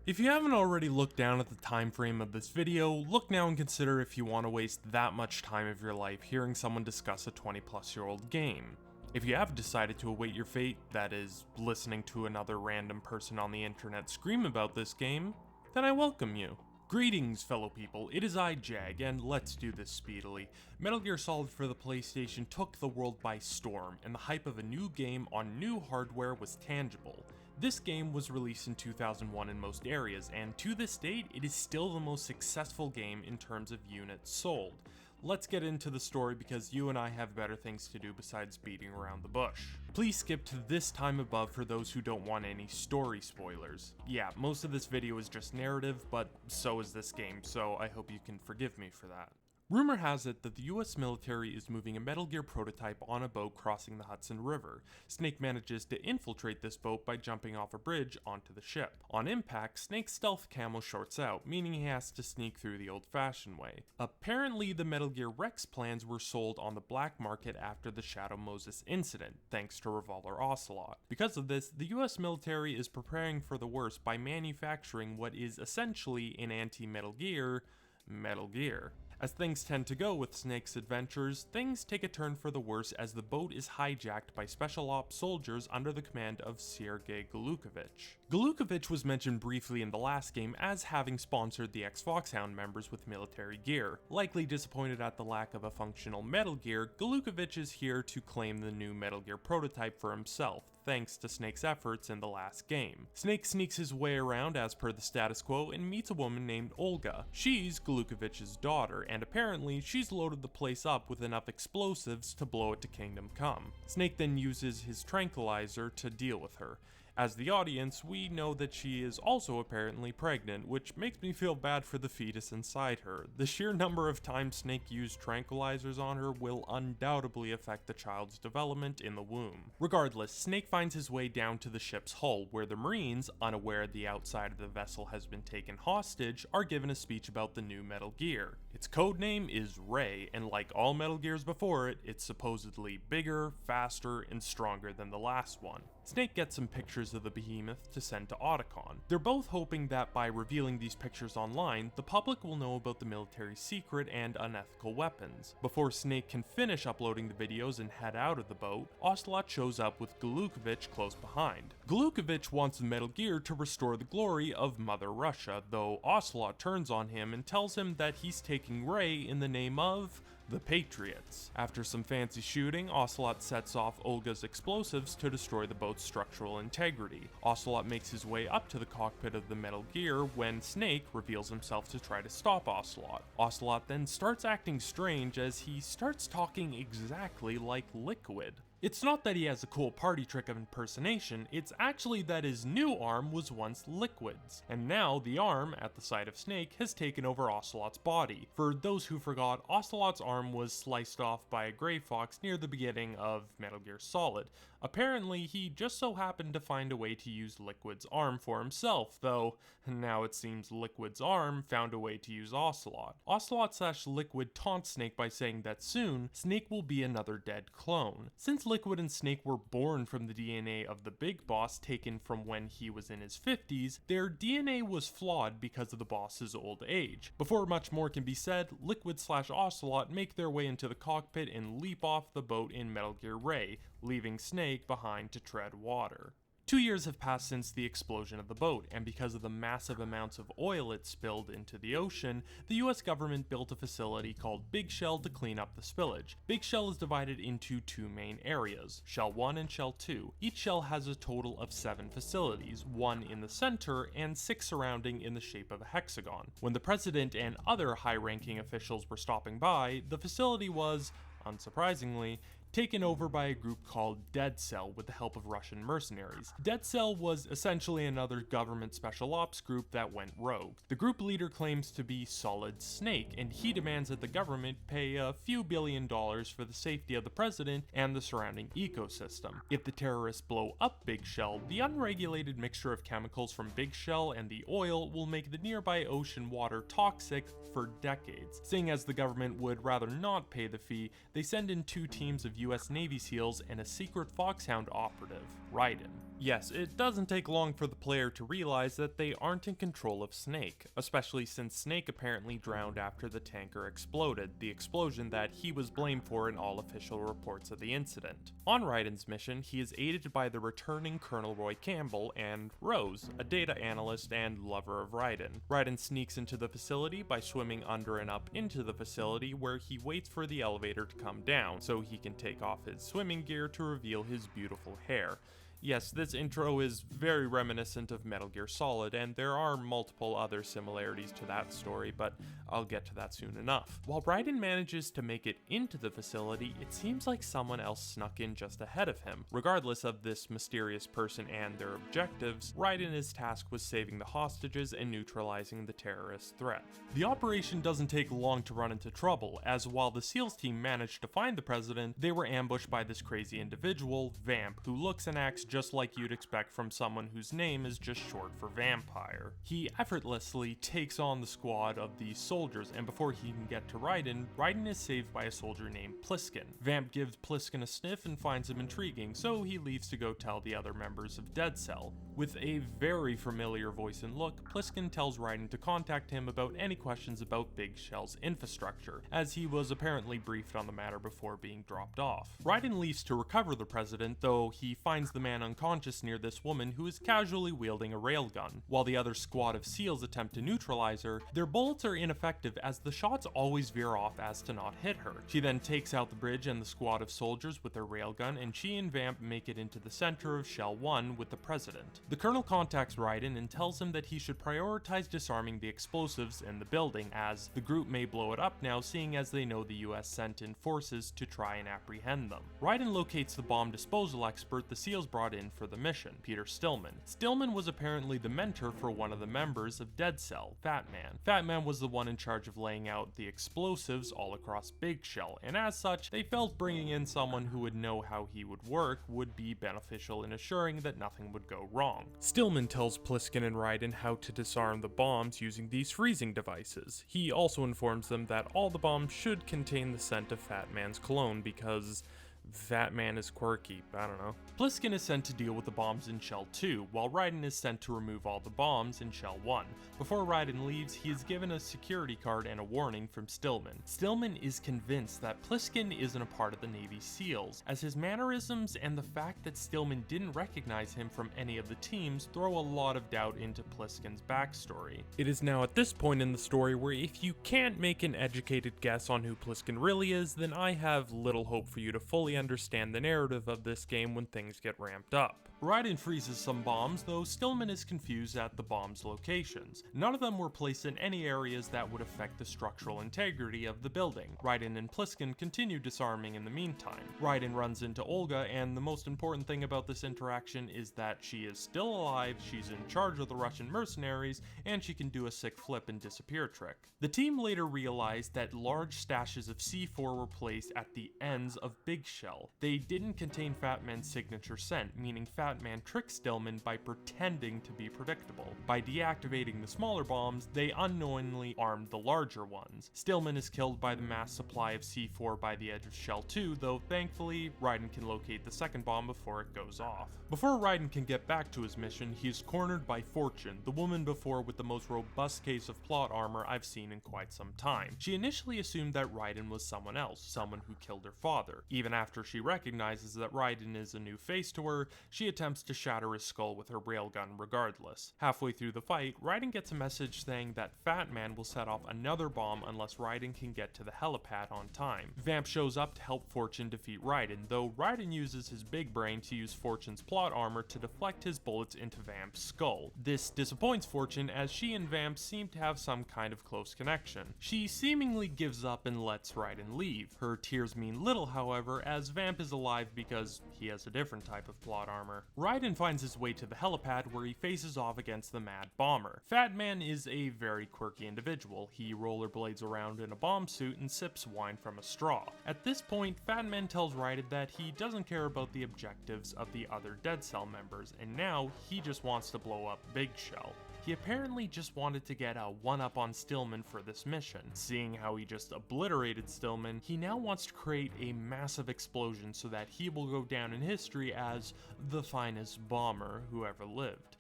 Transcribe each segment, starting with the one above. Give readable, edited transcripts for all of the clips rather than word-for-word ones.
If you haven't already looked down at the time frame of this video, look now and consider if you want to waste that much time of your life hearing someone discuss a 20-plus-year-old game. If you have decided to await your fate, that is, listening to another random person on the internet scream about this game, then I welcome you. Greetings, fellow people, it is I, Jag, and let's do this speedily. Metal Gear Solid for the PlayStation took the world by storm, and the hype of a new game on new hardware was tangible. This game was released in 2001 in most areas, and to this date, it is still the most successful game in terms of units sold. Let's get into the story because you and I have better things to do besides beating around the bush. Please skip to this time above for those who don't want any story spoilers. Yeah, most of this video is just narrative, but so is this game, so I hope you can forgive me for that. Rumor has it that the US military is moving a Metal Gear prototype on a boat crossing the Hudson River. Snake manages to infiltrate this boat by jumping off a bridge onto the ship. On impact, Snake's stealth camo shorts out, meaning he has to sneak through the old-fashioned way. Apparently, the Metal Gear Rex plans were sold on the black market after the Shadow Moses incident, thanks to Revolver Ocelot. Because of this, the US military is preparing for the worst by manufacturing what is essentially an anti-Metal Gear, Metal Gear. As things tend to go with Snake's adventures, things take a turn for the worse as the boat is hijacked by Special Ops soldiers under the command of Sergei Glukovich. Glukovich was mentioned briefly in the last game as having sponsored the ex-Foxhound members with military gear. Likely disappointed at the lack of a functional Metal Gear, Glukovich is here to claim the new Metal Gear prototype for himself, thanks to Snake's efforts in the last game. Snake sneaks his way around as per the status quo and meets a woman named Olga. She's Glukovich's daughter, and apparently she's loaded the place up with enough explosives to blow it to Kingdom Come. Snake then uses his tranquilizer to deal with her. As the audience, we know that she is also apparently pregnant, which makes me feel bad for the fetus inside her. The sheer number of times Snake used tranquilizers on her will undoubtedly affect the child's development in the womb. Regardless, Snake finds his way down to the ship's hull, where the Marines, unaware the outside of the vessel has been taken hostage, are given a speech about the new Metal Gear. Its codename is Ray, and like all Metal Gears before it, it's supposedly bigger, faster, and stronger than the last one. Snake gets some pictures of the behemoth to send to Otacon. They're both hoping that by revealing these pictures online, the public will know about the military's secret and unethical weapons. Before Snake can finish uploading the videos and head out of the boat, Ocelot shows up with Glukovich close behind. Glukovich wants the Metal Gear to restore the glory of Mother Russia, though Ocelot turns on him and tells him that he's taking Ray in the name of the Patriots. After some fancy shooting, Ocelot sets off Olga's explosives to destroy the boat's structural integrity. Ocelot makes his way up to the cockpit of the Metal Gear when Snake reveals himself to try to stop Ocelot. Ocelot then starts acting strange as he starts talking exactly like Liquid. It's not that he has a cool party trick of impersonation, it's actually that his new arm was once Liquid's, and now the arm, at the side of Snake, has taken over Ocelot's body. For those who forgot, Ocelot's arm was sliced off by a Grey Fox near the beginning of Metal Gear Solid. Apparently, he just so happened to find a way to use Liquid's arm for himself, though now it seems Liquid's arm found a way to use Ocelot. Ocelot/Liquid taunts Snake by saying that soon, Snake will be another dead clone. Since Liquid and Snake were born from the DNA of the Big Boss taken from when he was in his 50s, their DNA was flawed because of the boss's old age. Before much more can be said, Liquid/Ocelot make their way into the cockpit and leap off the boat in Metal Gear Ray, leaving Snake behind to tread water. 2 years have passed since the explosion of the boat, and because of the massive amounts of oil it spilled into the ocean, the US government built a facility called Big Shell to clean up the spillage. Big Shell is divided into two main areas, Shell 1 and Shell 2. Each shell has a total of 7 facilities, 1 in the center and 6 surrounding in the shape of a hexagon. When the president and other high-ranking officials were stopping by, the facility was, unsurprisingly, taken over by a group called Dead Cell with the help of Russian mercenaries. Dead Cell was essentially another government special ops group that went rogue. The group leader claims to be Solid Snake, and he demands that the government pay a few $billion for the safety of the president and the surrounding ecosystem. If the terrorists blow up Big Shell, the unregulated mixture of chemicals from Big Shell and the oil will make the nearby ocean water toxic for decades. Seeing as the government would rather not pay the fee, they send in 2 teams of US Navy SEALs and a secret Foxhound operative, Raiden. Yes, it doesn't take long for the player to realize that they aren't in control of Snake, especially since Snake apparently drowned after the tanker exploded, the explosion that he was blamed for in all official reports of the incident. On Raiden's mission, he is aided by the returning Colonel Roy Campbell and Rose, a data analyst and lover of Raiden. Raiden sneaks into the facility by swimming under and up into the facility, where he waits for the elevator to come down so he can take off his swimming gear to reveal his beautiful hair. Yes, this intro is very reminiscent of Metal Gear Solid, and there are multiple other similarities to that story, but I'll get to that soon enough. While Raiden manages to make it into the facility, it seems like someone else snuck in just ahead of him. Regardless of this mysterious person and their objectives, Raiden is tasked with saving the hostages and neutralizing the terrorist threat. The operation doesn't take long to run into trouble, as while the SEALs team managed to find the president, they were ambushed by this crazy individual, Vamp, who looks and acts just like you'd expect from someone whose name is just short for vampire. He effortlessly takes on the squad of these soldiers, and before he can get to Raiden, Raiden is saved by a soldier named Pliskin. Vamp gives Pliskin a sniff and finds him intriguing, so he leaves to go tell the other members of Dead Cell. With a very familiar voice and look, Pliskin tells Raiden to contact him about any questions about Big Shell's infrastructure, as he was apparently briefed on the matter before being dropped off. Raiden leaves to recover the president, though he finds the man unconscious near this woman who is casually wielding a railgun. While the other squad of SEALs attempt to neutralize her, their bullets are ineffective as the shots always veer off as to not hit her. She then takes out the bridge and the squad of soldiers with her railgun, and she and Vamp make it into the center of Shell 1 with the president. The colonel contacts Raiden and tells him that he should prioritize disarming the explosives in the building, as the group may blow it up now, seeing as they know the US sent in forces to try and apprehend them. Raiden locates the bomb disposal expert the SEALs brought in for the mission, Peter Stillman. Stillman was apparently the mentor for one of the members of Dead Cell, Fat Man. Fat Man was the one in charge of laying out the explosives all across Big Shell, and as such, they felt bringing in someone who would know how he would work would be beneficial in assuring that nothing would go wrong. Stillman tells Pliskin and Raiden how to disarm the bombs using these freezing devices. He also informs them that all the bombs should contain the scent of Fat Man's cologne because Fat Man is quirky, I don't know. Pliskin is sent to deal with the bombs in Shell 2, while Raiden is sent to remove all the bombs in Shell 1. Before Raiden leaves, he is given a security card and a warning from Stillman. Stillman is convinced that Pliskin isn't a part of the Navy SEALs, as his mannerisms and the fact that Stillman didn't recognize him from any of the teams throw a lot of doubt into Pliskin's backstory. It is now at this point in the story where if you can't make an educated guess on who Pliskin really is, then I have little hope for you to fully understand the narrative of this game when things get ramped up. Raiden freezes some bombs, though Stillman is confused at the bombs' locations. None of them were placed in any areas that would affect the structural integrity of the building. Raiden and Pliskin continue disarming in the meantime. Raiden runs into Olga, and the most important thing about this interaction is that she is still alive, she's in charge of the Russian mercenaries, and she can do a sick flip and disappear trick. The team later realized that large stashes of C4 were placed at the ends of Big Shell. They didn't contain Fat Man's signature scent, meaning Fat Man tricked Stillman by pretending to be predictable. By deactivating the smaller bombs, they unknowingly armed the larger ones. Stillman is killed by the mass supply of C4 by the edge of Shell 2, though thankfully, Raiden can locate the second bomb before it goes off. Before Raiden can get back to his mission, he is cornered by Fortune, the woman before with the most robust case of plot armor I've seen in quite some time. She initially assumed that Raiden was someone else, someone who killed her father. Even after she recognizes that Raiden is a new face to her, she attempts to shatter his skull with her railgun regardless. Halfway through the fight, Raiden gets a message saying that Fat Man will set off another bomb unless Raiden can get to the helipad on time. Vamp shows up to help Fortune defeat Raiden, though Raiden uses his big brain to use Fortune's plot armor to deflect his bullets into Vamp's skull. This disappoints Fortune, as she and Vamp seem to have some kind of close connection. She seemingly gives up and lets Raiden leave. Her tears mean little, however, as Vamp is alive because he has a different type of plot armor. Raiden finds his way to the helipad where he faces off against the Mad Bomber. Fat Man is a very quirky individual. He rollerblades around in a bomb suit and sips wine from a straw. At this point, Fat Man tells Raiden that he doesn't care about the objectives of the other Dead Cell members, and now he just wants to blow up Big Shell. he apparently just wanted to get a one-up on Stillman for this mission. Seeing how he just obliterated Stillman, he now wants to create a massive explosion so that he will go down in history as the finest bomber who ever lived.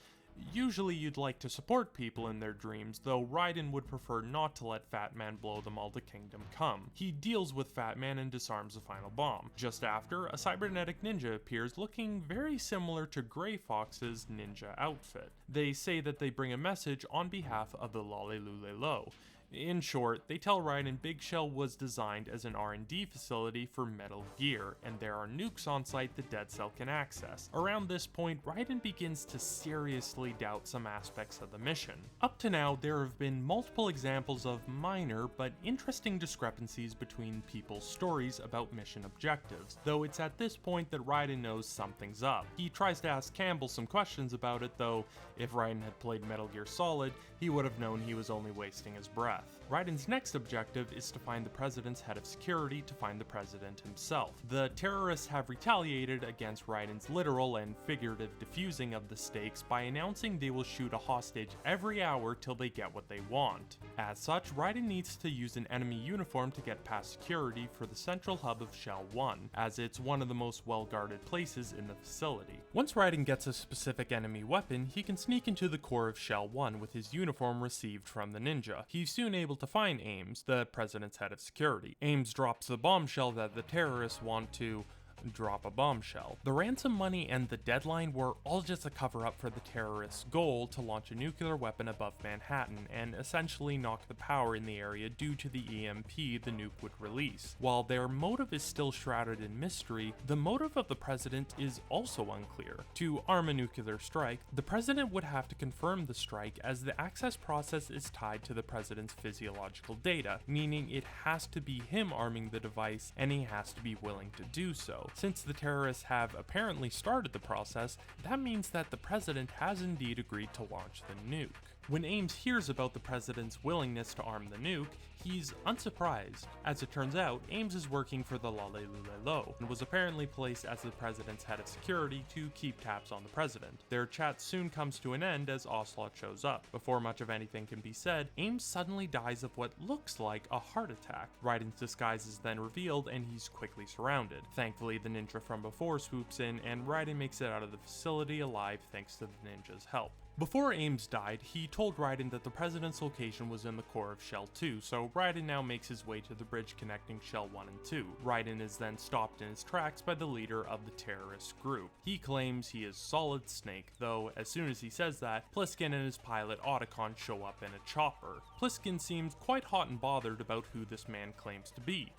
Usually you'd like to support people in their dreams, though Raiden would prefer not to let Fat Man blow them all to Kingdom Come. He deals with Fat Man and disarms the final bomb. Just after, a cybernetic ninja appears looking very similar to Grey Fox's ninja outfit. They say that they bring a message on behalf of the Lalelulelo. In short, they tell Raiden Big Shell was designed as an R&D facility for Metal Gear, and there are nukes on site that Dead Cell can access. Around this point, Raiden begins to seriously doubt some aspects of the mission. Up to now, there have been multiple examples of minor but interesting discrepancies between people's stories about mission objectives, though it's at this point that Raiden knows something's up. He tries to ask Campbell some questions about it, though if Raiden had played Metal Gear Solid, he would have known he was only wasting his breath. Raiden's next objective is to find the president's head of security to find the president himself. The terrorists have retaliated against Raiden's literal and figurative diffusing of the stakes by announcing they will shoot a hostage every hour till they get what they want. As such, Raiden needs to use an enemy uniform to get past security for the central hub of Shell 1, as it's one of the most well-guarded places in the facility. Once Raiden gets a specific enemy weapon, he can sneak into the core of Shell 1 with his uniform received from the ninja. He's soon able to find Ames, the president's head of security. Ames drops the bombshell that the terrorists want to drop a bombshell. The ransom money and the deadline were all just a cover-up for the terrorists' goal to launch a nuclear weapon above Manhattan and essentially knock the power in the area due to the EMP the nuke would release. While their motive is still shrouded in mystery, the motive of the president is also unclear. To arm a nuclear strike, the president would have to confirm the strike as the access process is tied to the president's physiological data, meaning it has to be him arming the device and he has to be willing to do so. Since the terrorists have apparently started the process, that means that the president has indeed agreed to launch the nuke. When Ames hears about the president's willingness to arm the nuke, he's unsurprised. As it turns out, Ames is working for the Lalelulelo and was apparently placed as the president's head of security to keep tabs on the president. Their chat soon comes to an end as Ocelot shows up. Before much of anything can be said, Ames suddenly dies of what looks like a heart attack. Raiden's disguise is then revealed and he's quickly surrounded. Thankfully, the ninja from before swoops in and Raiden makes it out of the facility alive thanks to the ninja's help. Before Ames died, he told Raiden that the president's location was in the core of Shell 2, so Raiden now makes his way to the bridge connecting Shell 1 and 2. Raiden is then stopped in his tracks by the leader of the terrorist group. He claims he is Solid Snake, though as soon as he says that, Pliskin and his pilot Otacon show up in a chopper. Pliskin seems quite hot and bothered about who this man claims to be.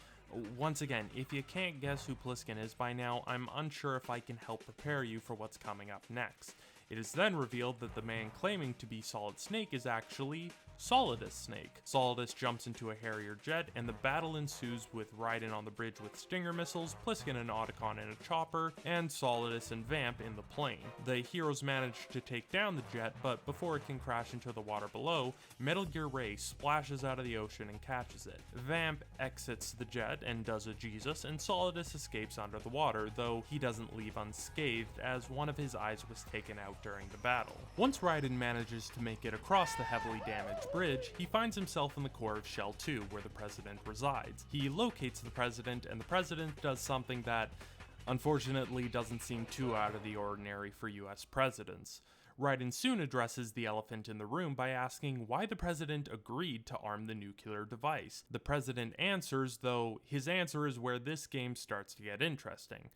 Once again, if you can't guess who Pliskin is by now, I'm unsure if I can help prepare you for what's coming up next. It is then revealed that the man claiming to be Solid Snake is actually Solidus Snake. Solidus jumps into a Harrier jet, and the battle ensues with Raiden on the bridge with Stinger missiles, Pliskin and Otacon in a chopper, and Solidus and Vamp in the plane. The heroes manage to take down the jet, but before it can crash into the water below, Metal Gear Ray splashes out of the ocean and catches it. Vamp exits the jet and does a Jesus, and Solidus escapes under the water, though he doesn't leave unscathed as one of his eyes was taken out during the battle. Once Raiden manages to make it across the heavily damaged bridge, he finds himself in the core of Shell 2, where the president resides. He locates the president, and the president does something that, unfortunately, doesn't seem too out of the ordinary for US presidents. Raiden soon addresses the elephant in the room by asking why the president agreed to arm the nuclear device. The president answers, though his answer is where this game starts to get interesting,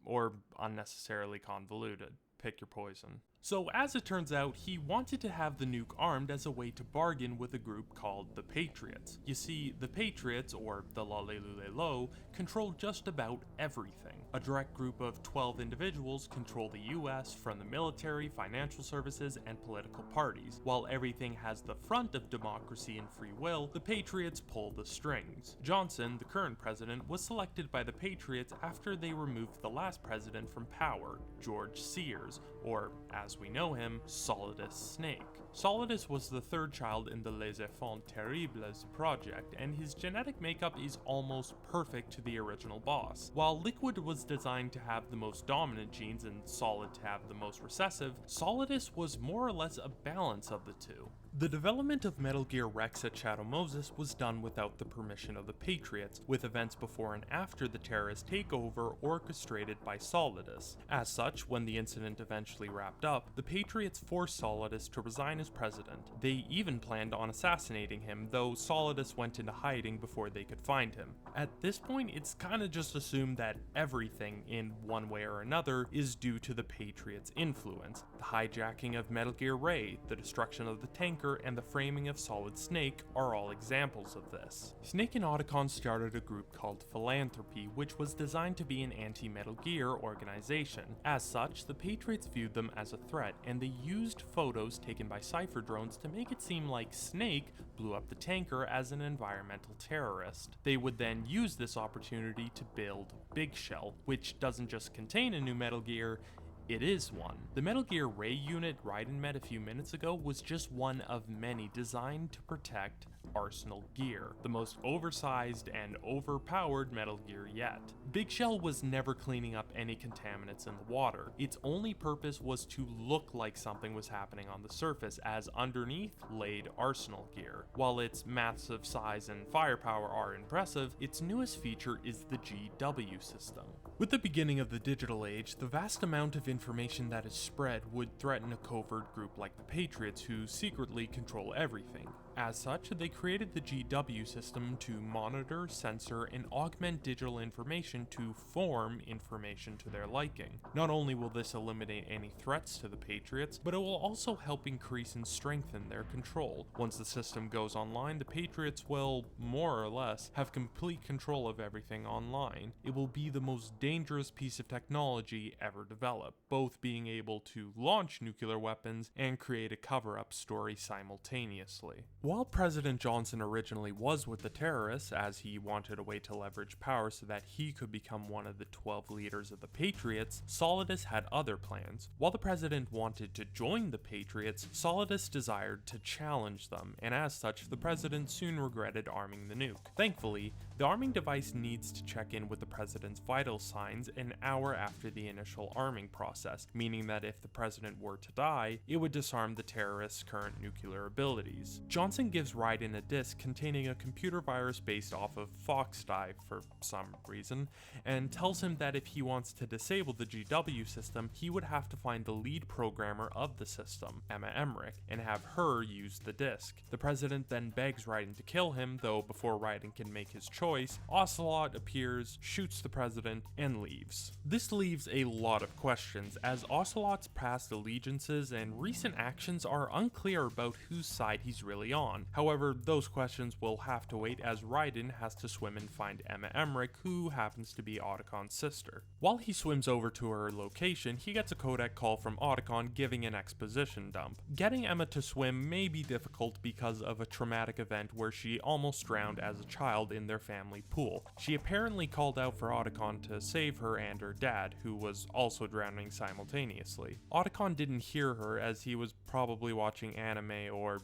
or unnecessarily convoluted. Pick your poison. So as it turns out, he wanted to have the nuke armed as a way to bargain with a group called the Patriots. You see, the Patriots, or the Lalelulelo, control just about everything. A direct group of 12 individuals control the US from the military, financial services, and political parties. While everything has the front of democracy and free will, the Patriots pull the strings. Johnson, the current president, was selected by the Patriots after they removed the last president from power, George Sears, or as we know him, Solidus Snake. Solidus was the third child in the Les Enfants Terribles project, and his genetic makeup is almost perfect to the original boss. While Liquid was designed to have the most dominant genes and Solid to have the most recessive, Solidus was more or less a balance of the two. The development of Metal Gear Rex at Shadow Moses was done without the permission of the Patriots, with events before and after the terrorist takeover orchestrated by Solidus. As such, when the incident eventually wrapped up, the Patriots forced Solidus to resign as president. They even planned on assassinating him, though Solidus went into hiding before they could find him. At this point, it's kinda just assumed that everything, in one way or another, is due to the Patriots' influence. The hijacking of Metal Gear Ray, the destruction of the tanker, and the framing of Solid Snake are all examples of this. Snake and Otacon started a group called Philanthropy, which was designed to be an anti-Metal Gear organization. As such, the Patriots viewed them as a threat, and they used photos taken by Cypher drones to make it seem like Snake blew up the tanker as an environmental terrorist. They would then use this opportunity to build Big Shell, which doesn't just contain a new Metal Gear, it is one. The Metal Gear Ray unit Raiden met a few minutes ago was just one of many designed to protect Arsenal Gear, the most oversized and overpowered Metal Gear yet. Big Shell was never cleaning up any contaminants in the water. Its only purpose was to look like something was happening on the surface, as underneath laid Arsenal Gear. While its massive size and firepower are impressive, its newest feature is the GW system. With the beginning of the digital age, the vast amount of information that is spread would threaten a covert group like the Patriots, who secretly control everything. As such, they created the GW system to monitor, censor, and augment digital information to form information to their liking. Not only will this eliminate any threats to the Patriots, but it will also help increase and strengthen their control. Once the system goes online, the Patriots will, more or less, have complete control of everything online. It will be the most dangerous piece of technology ever developed, both being able to launch nuclear weapons and create a cover-up story simultaneously. While President Johnson originally was with the terrorists, as he wanted a way to leverage power so that he could become one of the 12 leaders of the Patriots, Solidus had other plans. While the president wanted to join the Patriots, Solidus desired to challenge them, and as such, the president soon regretted arming the nuke. Thankfully, the arming device needs to check in with the president's vital signs an hour after the initial arming process, meaning that if the president were to die, it would disarm the terrorists' current nuclear abilities. Johnson gives Raiden a disk containing a computer virus based off of Foxdive for some reason, and tells him that if he wants to disable the GW system, he would have to find the lead programmer of the system, Emma Emmerich, and have her use the disk. The president then begs Raiden to kill him, though before Raiden can make his choice, Ocelot appears, shoots the president, and leaves. This leaves a lot of questions, as Ocelot's past allegiances and recent actions are unclear about whose side he's really on. However, those questions will have to wait, as Raiden has to swim and find Emma Emmerich, who happens to be Otacon's sister. While he swims over to her location, he gets a codec call from Otacon giving an exposition dump. Getting Emma to swim may be difficult because of a traumatic event where she almost drowned as a child in their family pool. She apparently called out for Otacon to save her and her dad, who was also drowning simultaneously. Otacon didn't hear her, as he was probably watching anime or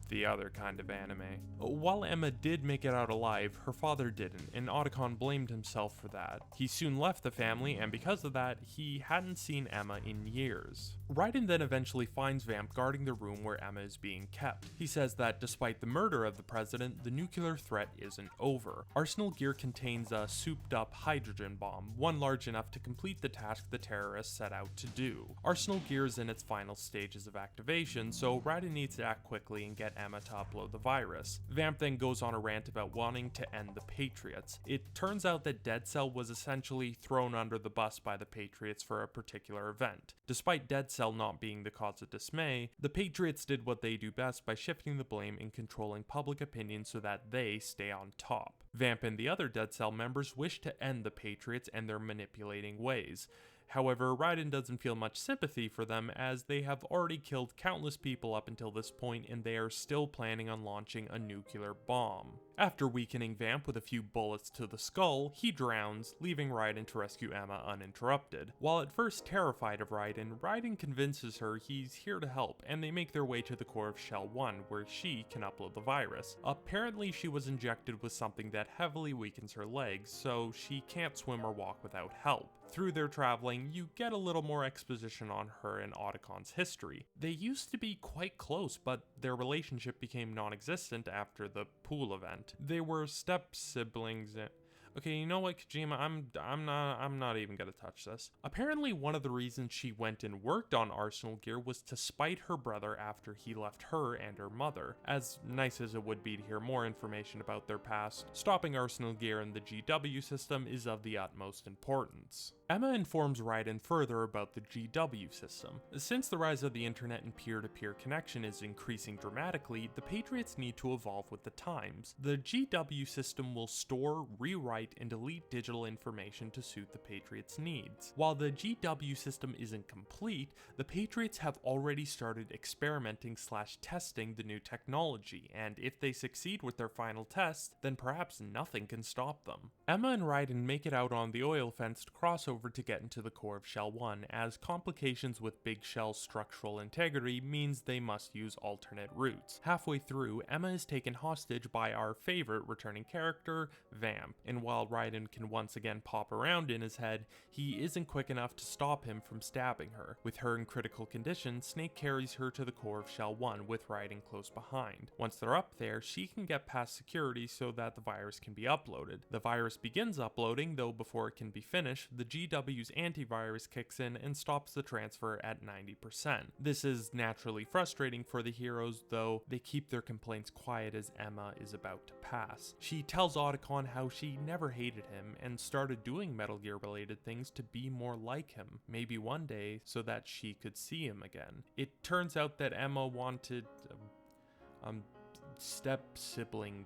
the other kind of anime. While Emma did make it out alive, her father didn't, and Otacon blamed himself for that. He soon left the family, and because of that, he hadn't seen Emma in years. Raiden then eventually finds Vamp guarding the room where Emma is being kept. He says that despite the murder of the president, the nuclear threat isn't over. Arsenal Gear contains a souped-up hydrogen bomb, one large enough to complete the task the terrorists set out to do. Arsenal Gear is in its final stages of activation, so Raiden needs to act quickly and get Emma to upload the virus. Vamp then goes on a rant about wanting to end the Patriots. It turns out that Dead Cell was essentially thrown under the bus by the Patriots for a particular event. Despite Dead Cell not being the cause of dismay, the Patriots did what they do best by shifting the blame and controlling public opinion so that they stay on top. Vamp and the other Dead Cell members wish to end the Patriots and their manipulating ways. However, Raiden doesn't feel much sympathy for them as they have already killed countless people up until this point and they are still planning on launching a nuclear bomb. After weakening Vamp with a few bullets to the skull, he drowns, leaving Raiden to rescue Emma uninterrupted. While at first terrified of Raiden, Raiden convinces her he's here to help, and they make their way to the core of Shell 1, where she can upload the virus. Apparently she was injected with something that heavily weakens her legs, so she can't swim or walk without help. Through their traveling, you get a little more exposition on her and Otacon's history. They used to be quite close, but their relationship became non-existent after the pool event. They were step-siblings. Okay, you know what, Kojima, I'm not even gonna touch this. Apparently, one of the reasons she went and worked on Arsenal Gear was to spite her brother after he left her and her mother. As nice as it would be to hear more information about their past, stopping Arsenal Gear and the GW system is of the utmost importance. Emma informs Raiden further about the GW system. Since the rise of the internet and peer-to-peer connection is increasing dramatically, the Patriots need to evolve with the times. The GW system will store, rewrite, and delete digital information to suit the Patriots' needs. While the GW system isn't complete, the Patriots have already started experimenting/testing the new technology, and if they succeed with their final test, then perhaps nothing can stop them. Emma and Raiden make it out on the oil fence to cross over to get into the core of Shell 1, as complications with Big Shell's structural integrity means they must use alternate routes. Halfway through, Emma is taken hostage by our favorite returning character, Vamp, and while Raiden can once again pop around in his head, he isn't quick enough to stop him from stabbing her. With her in critical condition, Snake carries her to the core of Shell 1 with Raiden close behind. Once they're up there, she can get past security so that the virus can be uploaded. The virus begins uploading, though before it can be finished, the GW's antivirus kicks in and stops the transfer at 90%. This is naturally frustrating for the heroes, though they keep their complaints quiet as Emma is about to pass. She tells Otacon how she never hated him and started doing Metal Gear related things to be more like him, maybe one day so that she could see him again. It turns out that Emma wanted step-sibling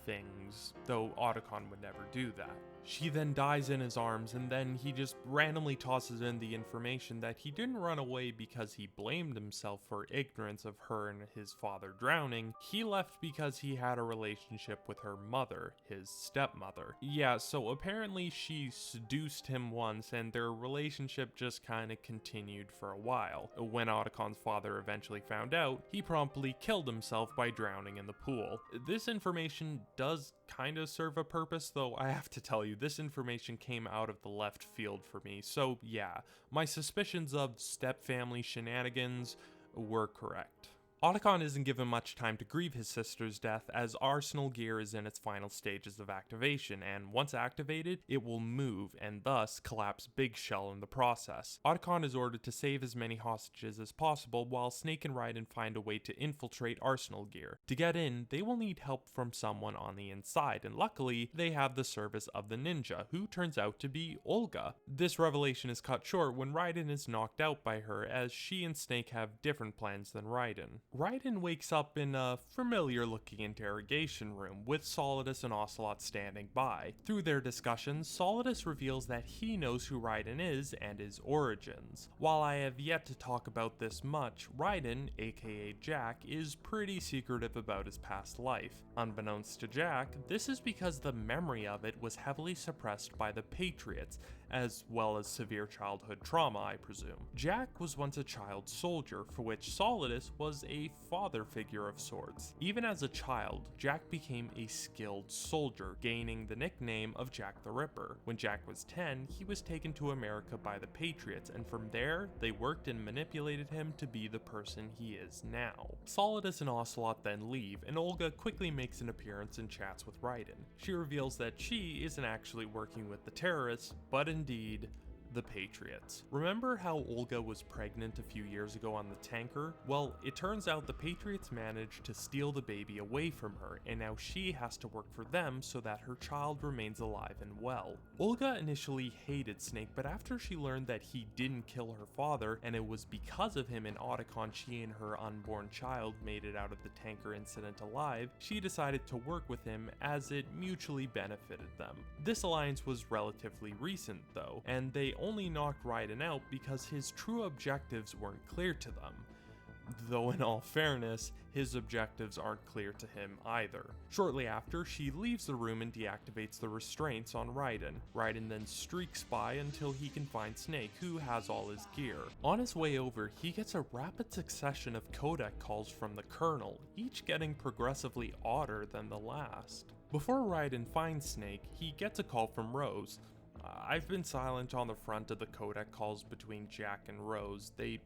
things, though Otacon would never do that. She then dies in his arms, and then he just randomly tosses in the information that he didn't run away because he blamed himself for ignorance of her and his father drowning. He left because he had a relationship with her mother, his stepmother. Yeah, so apparently she seduced him once, and their relationship just kinda continued for a while. When Otacon's father eventually found out, he promptly killed himself by drowning in the pool. This information does kinda serve a purpose, though I have to tell you, this information came out of the left field for me, so yeah, my suspicions of step-family shenanigans were correct. Otacon isn't given much time to grieve his sister's death, as Arsenal Gear is in its final stages of activation, and once activated, it will move and thus collapse Big Shell in the process. Otacon is ordered to save as many hostages as possible, while Snake and Raiden find a way to infiltrate Arsenal Gear. To get in, they will need help from someone on the inside, and luckily, they have the service of the ninja, who turns out to be Olga. This revelation is cut short when Raiden is knocked out by her, as she and Snake have different plans than Raiden. Raiden wakes up in a familiar-looking interrogation room, with Solidus and Ocelot standing by. Through their discussions, Solidus reveals that he knows who Raiden is and his origins. While I have yet to talk about this much, Raiden, aka Jack, is pretty secretive about his past life. Unbeknownst to Jack, this is because the memory of it was heavily suppressed by the Patriots, as well as severe childhood trauma, I presume. Jack was once a child soldier, for which Solidus was a father figure of sorts. Even as a child, Jack became a skilled soldier, gaining the nickname of Jack the Ripper. When Jack was 10, he was taken to America by the Patriots, and from there, they worked and manipulated him to be the person he is now. Solidus and Ocelot then leave, and Olga quickly makes an appearance and chats with Raiden. She reveals that she isn't actually working with the terrorists, but indeed, the Patriots. Remember how Olga was pregnant a few years ago on the tanker? Well, it turns out the Patriots managed to steal the baby away from her, and now she has to work for them so that her child remains alive and well. Olga initially hated Snake, but after she learned that he didn't kill her father, and it was because of him and Otacon she and her unborn child made it out of the tanker incident alive, she decided to work with him as it mutually benefited them. This alliance was relatively recent though, and they only knocked Raiden out because his true objectives weren't clear to them. Though in all fairness, his objectives aren't clear to him either. Shortly after, she leaves the room and deactivates the restraints on Raiden. Raiden then streaks by until he can find Snake, who has all his gear. On his way over, he gets a rapid succession of codec calls from the Colonel, each getting progressively odder than the last. Before Raiden finds Snake, he gets a call from Rose. I've been silent on the front of the codec calls between Jack and Rose. They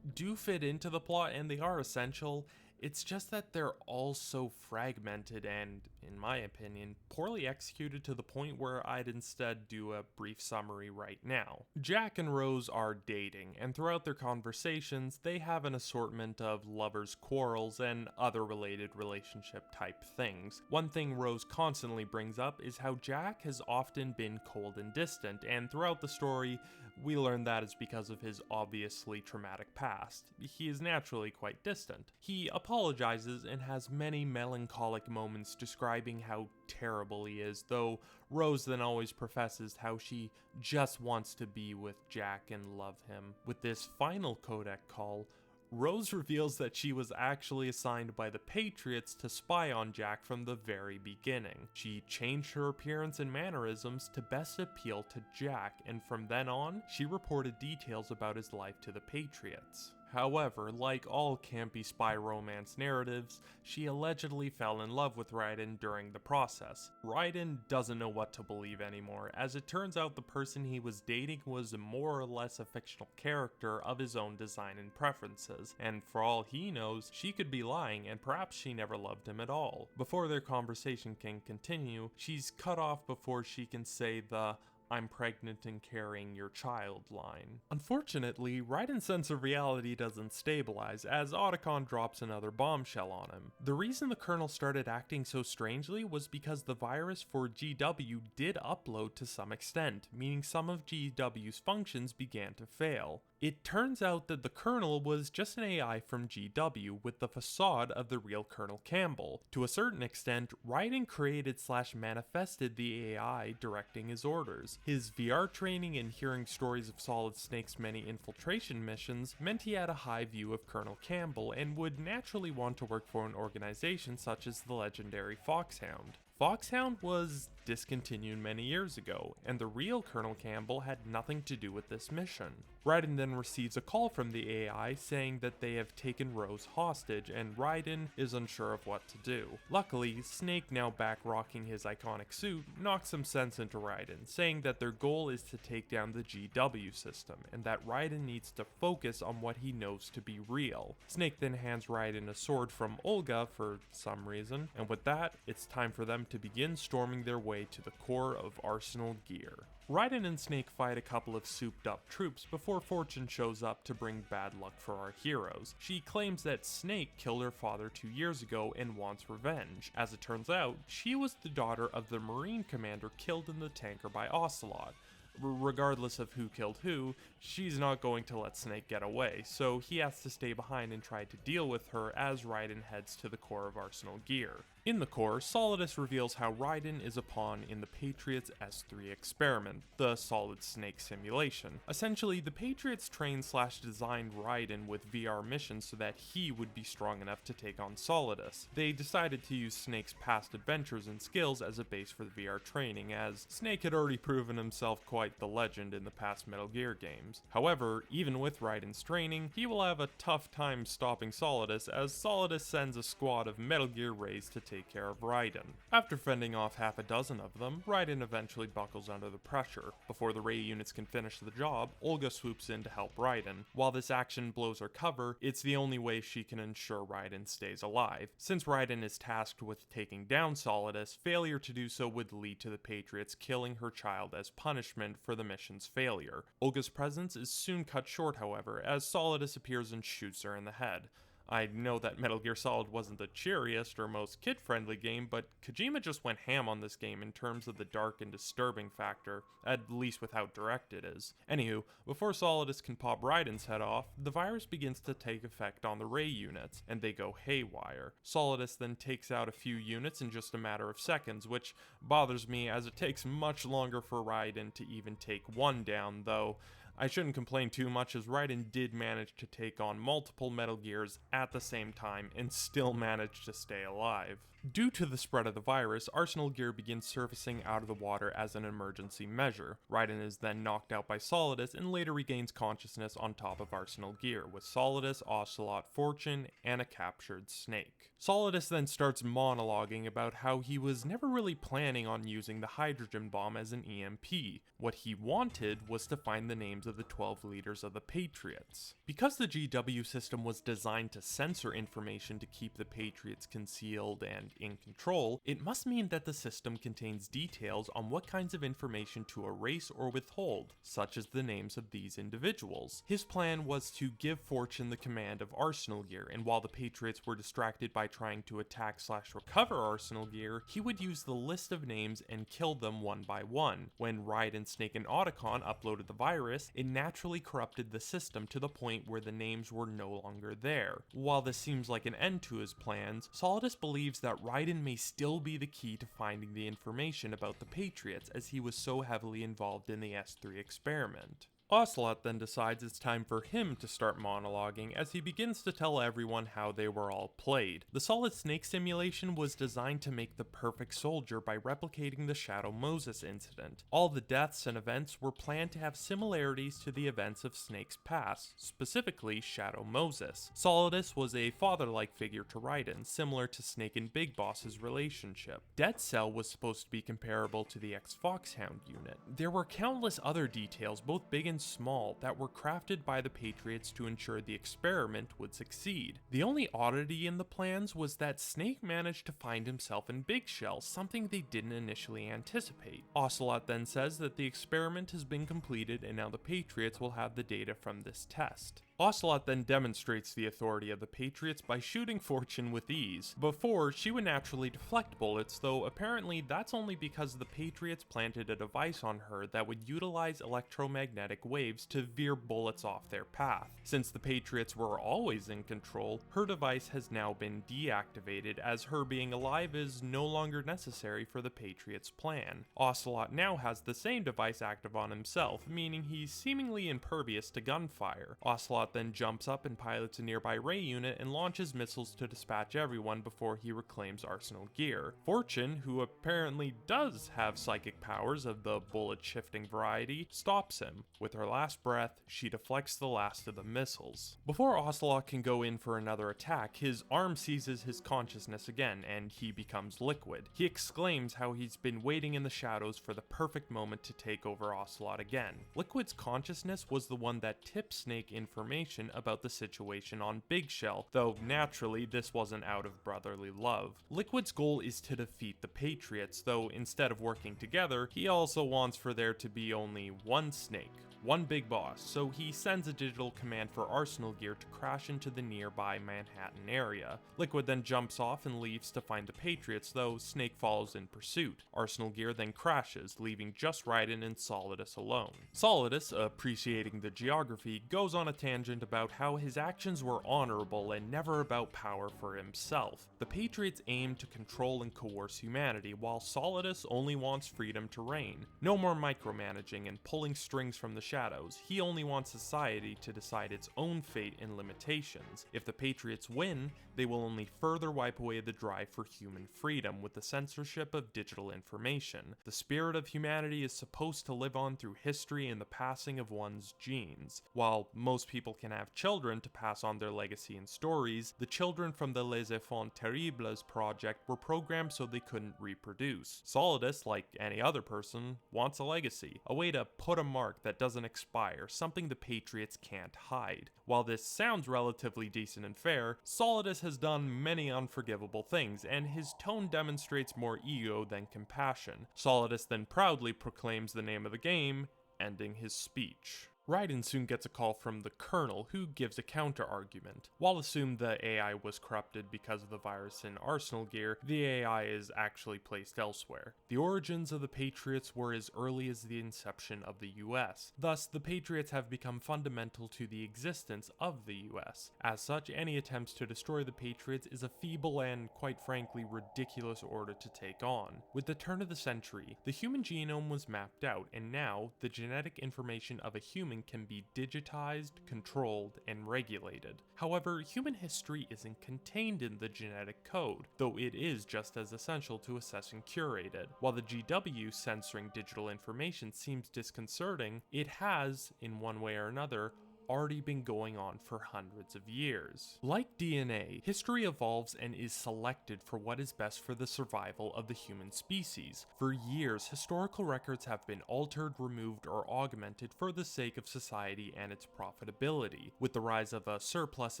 do fit into the plot and they are essential. It's just that they're all so fragmented and, in my opinion, poorly executed to the point where I'd instead do a brief summary right now. Jack and Rose are dating, and throughout their conversations, they have an assortment of lovers' quarrels and other related relationship type things. One thing Rose constantly brings up is how Jack has often been cold and distant, and throughout the story, we learn that is because of his obviously traumatic past. He is naturally quite distant. He apologizes and has many melancholic moments describing how terrible he is, though Rose then always professes how she just wants to be with Jack and love him. With this final codec call, Rose reveals that she was actually assigned by the Patriots to spy on Jack from the very beginning. She changed her appearance and mannerisms to best appeal to Jack, and from then on, she reported details about his life to the Patriots. However, like all campy spy romance narratives, she allegedly fell in love with Raiden during the process. Raiden doesn't know what to believe anymore, as it turns out the person he was dating was more or less a fictional character of his own design and preferences, and for all he knows, she could be lying and perhaps she never loved him at all. Before their conversation can continue, she's cut off before she can say the "I'm pregnant and carrying your child" line. Unfortunately, Raiden's sense of reality doesn't stabilize, as Otacon drops another bombshell on him. The reason the Colonel started acting so strangely was because the virus for GW did upload to some extent, meaning some of GW's functions began to fail. It turns out that the Colonel was just an AI from GW with the facade of the real Colonel Campbell. To a certain extent, Raiden created/manifested the AI directing his orders. His VR training and hearing stories of Solid Snake's many infiltration missions meant he had a high view of Colonel Campbell and would naturally want to work for an organization such as the legendary Foxhound. Foxhound was discontinued many years ago, and the real Colonel Campbell had nothing to do with this mission. Raiden then receives a call from the AI saying that they have taken Rose hostage, and Raiden is unsure of what to do. Luckily, Snake, now back rocking his iconic suit, knocks some sense into Raiden, saying that their goal is to take down the GW system, and that Raiden needs to focus on what he knows to be real. Snake then hands Raiden a sword from Olga for some reason, and with that, it's time for them to begin storming their way to the core of Arsenal Gear. Raiden and Snake fight a couple of souped-up troops before Fortune shows up to bring bad luck for our heroes. She claims that Snake killed her father 2 years ago and wants revenge. As it turns out, she was the daughter of the Marine commander killed in the tanker by Ocelot. Regardless of who killed who, she's not going to let Snake get away, so he has to stay behind and try to deal with her as Raiden heads to the core of Arsenal Gear. In the core, Solidus reveals how Raiden is a pawn in the Patriots' S3 experiment, the Solid Snake simulation. Essentially, the Patriots trained/designed Raiden with VR missions so that he would be strong enough to take on Solidus. They decided to use Snake's past adventures and skills as a base for the VR training, as Snake had already proven himself quite the legend in the past Metal Gear games. However, even with Raiden's training, he will have a tough time stopping Solidus, as Solidus sends a squad of Metal Gear Rays to take care of Raiden. After fending off half a dozen of them, Raiden eventually buckles under the pressure. Before the Ray units can finish the job, Olga swoops in to help Raiden. While this action blows her cover, it's the only way she can ensure Raiden stays alive. Since Raiden is tasked with taking down Solidus, failure to do so would lead to the Patriots killing her child as punishment for the mission's failure. Olga's presence is soon cut short, however, as Solidus appears and shoots her in the head. I know that Metal Gear Solid wasn't the cheeriest or most kid-friendly game, but Kojima just went ham on this game in terms of the dark and disturbing factor, at least with how direct it is. Anywho, before Solidus can pop Raiden's head off, the virus begins to take effect on the Ray units, and they go haywire. Solidus then takes out a few units in just a matter of seconds, which bothers me as it takes much longer for Raiden to even take one down, though I shouldn't complain too much as Raiden did manage to take on multiple Metal Gears at the same time and still managed to stay alive. Due to the spread of the virus, Arsenal Gear begins surfacing out of the water as an emergency measure. Raiden is then knocked out by Solidus and later regains consciousness on top of Arsenal Gear, with Solidus, Ocelot, Fortune, and a captured Snake. Solidus then starts monologuing about how he was never really planning on using the hydrogen bomb as an EMP. What he wanted was to find the names of the 12 leaders of the Patriots. Because the GW system was designed to censor information to keep the Patriots concealed and in control, it must mean that the system contains details on what kinds of information to erase or withhold, such as the names of these individuals. His plan was to give Fortune the command of Arsenal Gear, and while the Patriots were distracted by trying to attack/recover Arsenal Gear, he would use the list of names and kill them one by one. When Raiden, Snake, and Otacon uploaded the virus, it naturally corrupted the system to the point where the names were no longer there. While this seems like an end to his plans, Solidus believes that Raiden may still be the key to finding the information about the Patriots, as he was so heavily involved in the S3 experiment. Ocelot then decides it's time for him to start monologuing as he begins to tell everyone how they were all played. The Solid Snake simulation was designed to make the perfect soldier by replicating the Shadow Moses incident. All the deaths and events were planned to have similarities to the events of Snake's past, specifically Shadow Moses. Solidus was a father-like figure to Raiden, similar to Snake and Big Boss's relationship. Dead Cell was supposed to be comparable to the ex-Foxhound unit. There were countless other details, both big and small, that were crafted by the Patriots to ensure the experiment would succeed. The only oddity in the plans was that Snake managed to find himself in Big Shell, something they didn't initially anticipate. Ocelot then says that the experiment has been completed and now the Patriots will have the data from this test. Ocelot then demonstrates the authority of the Patriots by shooting Fortune with ease. Before, she would naturally deflect bullets, though apparently that's only because the Patriots planted a device on her that would utilize electromagnetic waves to veer bullets off their path. Since the Patriots were always in control, her device has now been deactivated, as her being alive is no longer necessary for the Patriots' plan. Ocelot now has the same device active on himself, meaning he's seemingly impervious to gunfire. Ocelot then jumps up and pilots a nearby Ray unit and launches missiles to dispatch everyone before he reclaims Arsenal Gear. Fortune, who apparently does have psychic powers of the bullet-shifting variety, stops him. With her last breath, she deflects the last of the missiles. Before Ocelot can go in for another attack, his arm seizes his consciousness again, and he becomes Liquid. He exclaims how he's been waiting in the shadows for the perfect moment to take over Ocelot again. Liquid's consciousness was the one that tipped Snake information about the situation on Big Shell, though naturally this wasn't out of brotherly love. Liquid's goal is to defeat the Patriots, though instead of working together, he also wants for there to be only one Snake, one big boss, so he sends a digital command for Arsenal Gear to crash into the nearby Manhattan area. Liquid then jumps off and leaves to find the Patriots, though Snake follows in pursuit. Arsenal Gear then crashes, leaving just Raiden and Solidus alone. Solidus, appreciating the geography, goes on a tangent about how his actions were honorable and never about power for himself. The Patriots aim to control and coerce humanity, while Solidus only wants freedom to reign. No more micromanaging and pulling strings from the shadows. He only wants society to decide its own fate and limitations. If the Patriots win, they will only further wipe away the drive for human freedom with the censorship of digital information. The spirit of humanity is supposed to live on through history and the passing of one's genes. While most people can have children to pass on their legacy and stories, the children from the Les Enfants Terribles project were programmed so they couldn't reproduce. Solidus, like any other person, wants a legacy, a way to put a mark that doesn't expire, something the Patriots can't hide. While this sounds relatively decent and fair, Solidus has done many unforgivable things, and his tone demonstrates more ego than compassion. Solidus then proudly proclaims the name of the game, ending his speech. Raiden soon gets a call from the Colonel, who gives a counter-argument. While assumed the AI was corrupted because of the virus in Arsenal gear, the AI is actually placed elsewhere. The origins of the Patriots were as early as the inception of the US, thus the Patriots have become fundamental to the existence of the US. As such, any attempts to destroy the Patriots is a feeble and, quite frankly, ridiculous order to take on. With the turn of the century, the human genome was mapped out, and now, the genetic information of a human can be digitized, controlled, and regulated. However, human history isn't contained in the genetic code, though it is just as essential to assess and curate it. While the GW censoring digital information seems disconcerting, it has, in one way or another, already been going on for hundreds of years. Like DNA, history evolves and is selected for what is best for the survival of the human species. For years, historical records have been altered, removed, or augmented for the sake of society and its profitability. With the rise of a surplus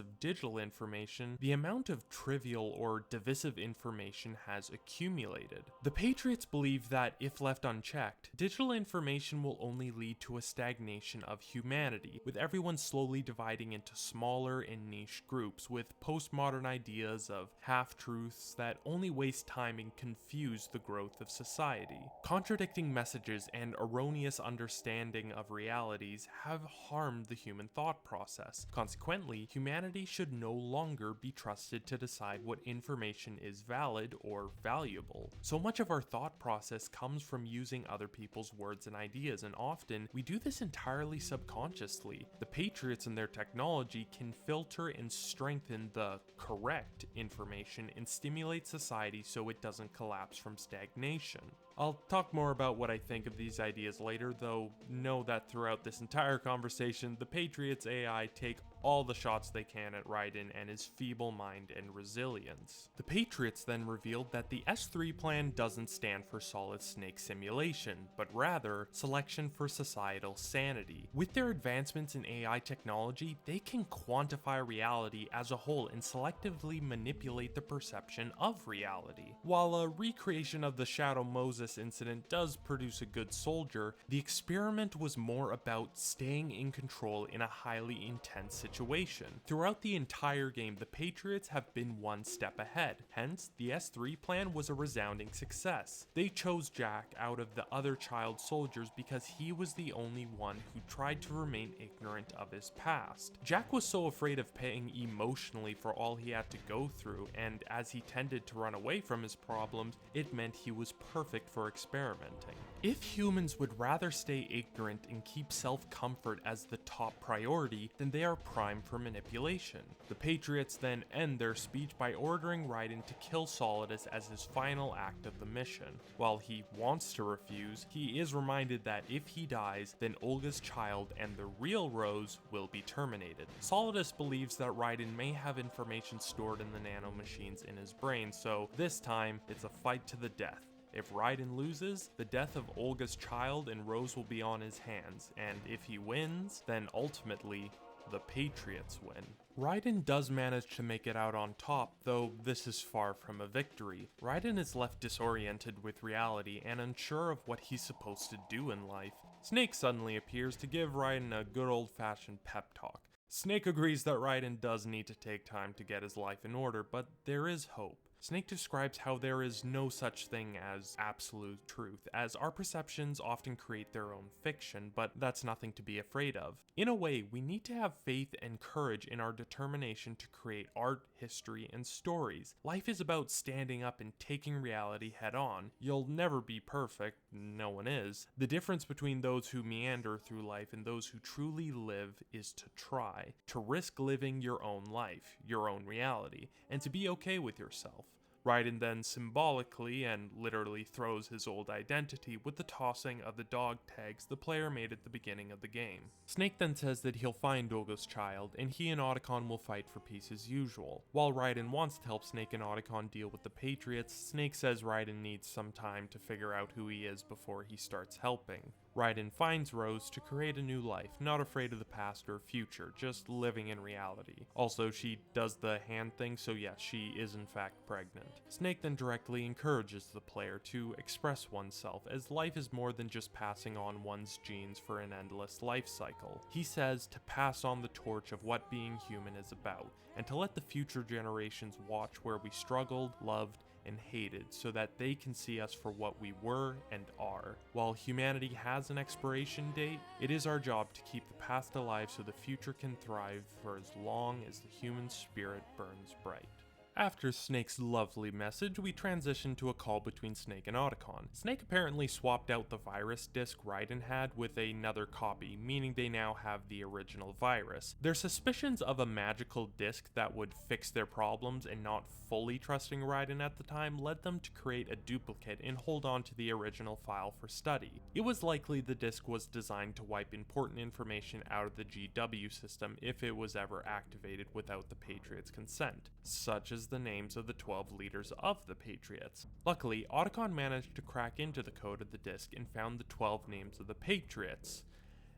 of digital information, the amount of trivial or divisive information has accumulated. The Patriots believe that if left unchecked, digital information will only lead to a stagnation of humanity, with everyone slowly dividing into smaller and niche groups with postmodern ideas of half-truths that only waste time and confuse the growth of society. Contradicting messages and erroneous understanding of realities have harmed the human thought process. Consequently, humanity should no longer be trusted to decide what information is valid or valuable. So much of our thought process comes from using other people's words and ideas, and often we do this entirely subconsciously. The Patriots and their technology can filter and strengthen the correct information and stimulate society so it doesn't collapse from stagnation. I'll talk more about what I think of these ideas later, though know that throughout this entire conversation, the Patriots AI take all the shots they can at Raiden and his feeble mind and resilience. The Patriots then revealed that the S3 plan doesn't stand for solid snake simulation, but rather selection for societal sanity. With their advancements in AI technology, they can quantify reality as a whole and selectively manipulate the perception of reality. While a recreation of the Shadow Moses incident does produce a good soldier, the experiment was more about staying in control in a highly intense situation. Throughout the entire game, the Patriots have been one step ahead, hence the S3 plan was a resounding success. They chose Jack out of the other child soldiers because he was the only one who tried to remain ignorant of his past. Jack was so afraid of paying emotionally for all he had to go through, and as he tended to run away from his problems, it meant he was perfect for experimenting. If humans would rather stay ignorant and keep self-comfort as the top priority, then they are primed for manipulation. The Patriots then end their speech by ordering Raiden to kill Solidus as his final act of the mission. While he wants to refuse, he is reminded that if he dies, then Olga's child and the real Rose will be terminated. Solidus believes that Raiden may have information stored in the nanomachines in his brain, so this time it's a fight to the death. If Raiden loses, the death of Olga's child and Rose will be on his hands, and if he wins, then ultimately, the Patriots win. Raiden does manage to make it out on top, though this is far from a victory. Raiden is left disoriented with reality and unsure of what he's supposed to do in life. Snake suddenly appears to give Raiden a good old-fashioned pep talk. Snake agrees that Raiden does need to take time to get his life in order, but there is hope. Snake describes how there is no such thing as absolute truth, as our perceptions often create their own fiction, but that's nothing to be afraid of. In a way, we need to have faith and courage in our determination to create art, history, and stories. Life is about standing up and taking reality head on. You'll never be perfect, no one is. The difference between those who meander through life and those who truly live is to try, to risk living your own life, your own reality, and to be okay with yourself. Raiden then symbolically and literally throws his old identity with the tossing of the dog tags the player made at the beginning of the game. Snake then says that he'll find Olga's child, and he and Otacon will fight for peace as usual. While Raiden wants to help Snake and Otacon deal with the Patriots, Snake says Raiden needs some time to figure out who he is before he starts helping. Raiden finds Rose to create a new life, not afraid of the past or future, just living in reality. Also, she does the hand thing, so yes, she is in fact pregnant. Snake then directly encourages the player to express oneself, as life is more than just passing on one's genes for an endless life cycle. He says to pass on the torch of what being human is about, and to let the future generations watch where we struggled, loved, and hated, so that they can see us for what we were and are. While humanity has an expiration date, it is our job to keep the past alive so the future can thrive for as long as the human spirit burns bright. After Snake's lovely message, we transition to a call between Snake and Otacon. Snake apparently swapped out the virus disk Raiden had with another copy, meaning they now have the original virus. Their suspicions of a magical disk that would fix their problems and not fully trusting Raiden at the time led them to create a duplicate and hold on to the original file for study. It was likely the disk was designed to wipe important information out of the GW system if it was ever activated without the Patriots' consent, such as the names of the 12 leaders of the Patriots. Luckily, Otacon managed to crack into the code of the disk and found the 12 names of the Patriots.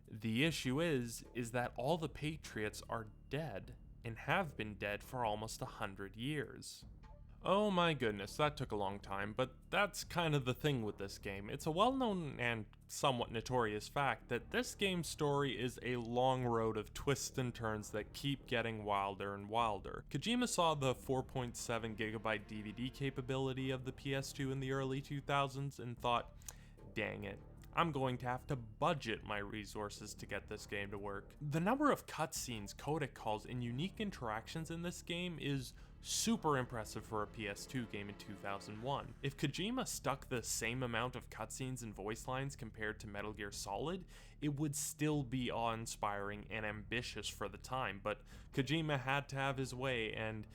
The issue is that all the Patriots are dead, and have been dead for almost 100 years. Oh my goodness, that took a long time, but that's kind of the thing with this game. It's a well-known and somewhat notorious fact that this game's story is a long road of twists and turns that keep getting wilder and wilder. Kojima saw the 4.7GB DVD capability of the PS2 in the early 2000s and thought, dang it, I'm going to have to budget my resources to get this game to work. The number of cutscenes, codec calls, and unique interactions in this game is super impressive for a PS2 game in 2001. If Kojima stuck the same amount of cutscenes and voice lines compared to Metal Gear Solid, it would still be awe-inspiring and ambitious for the time, but Kojima had to have his way, and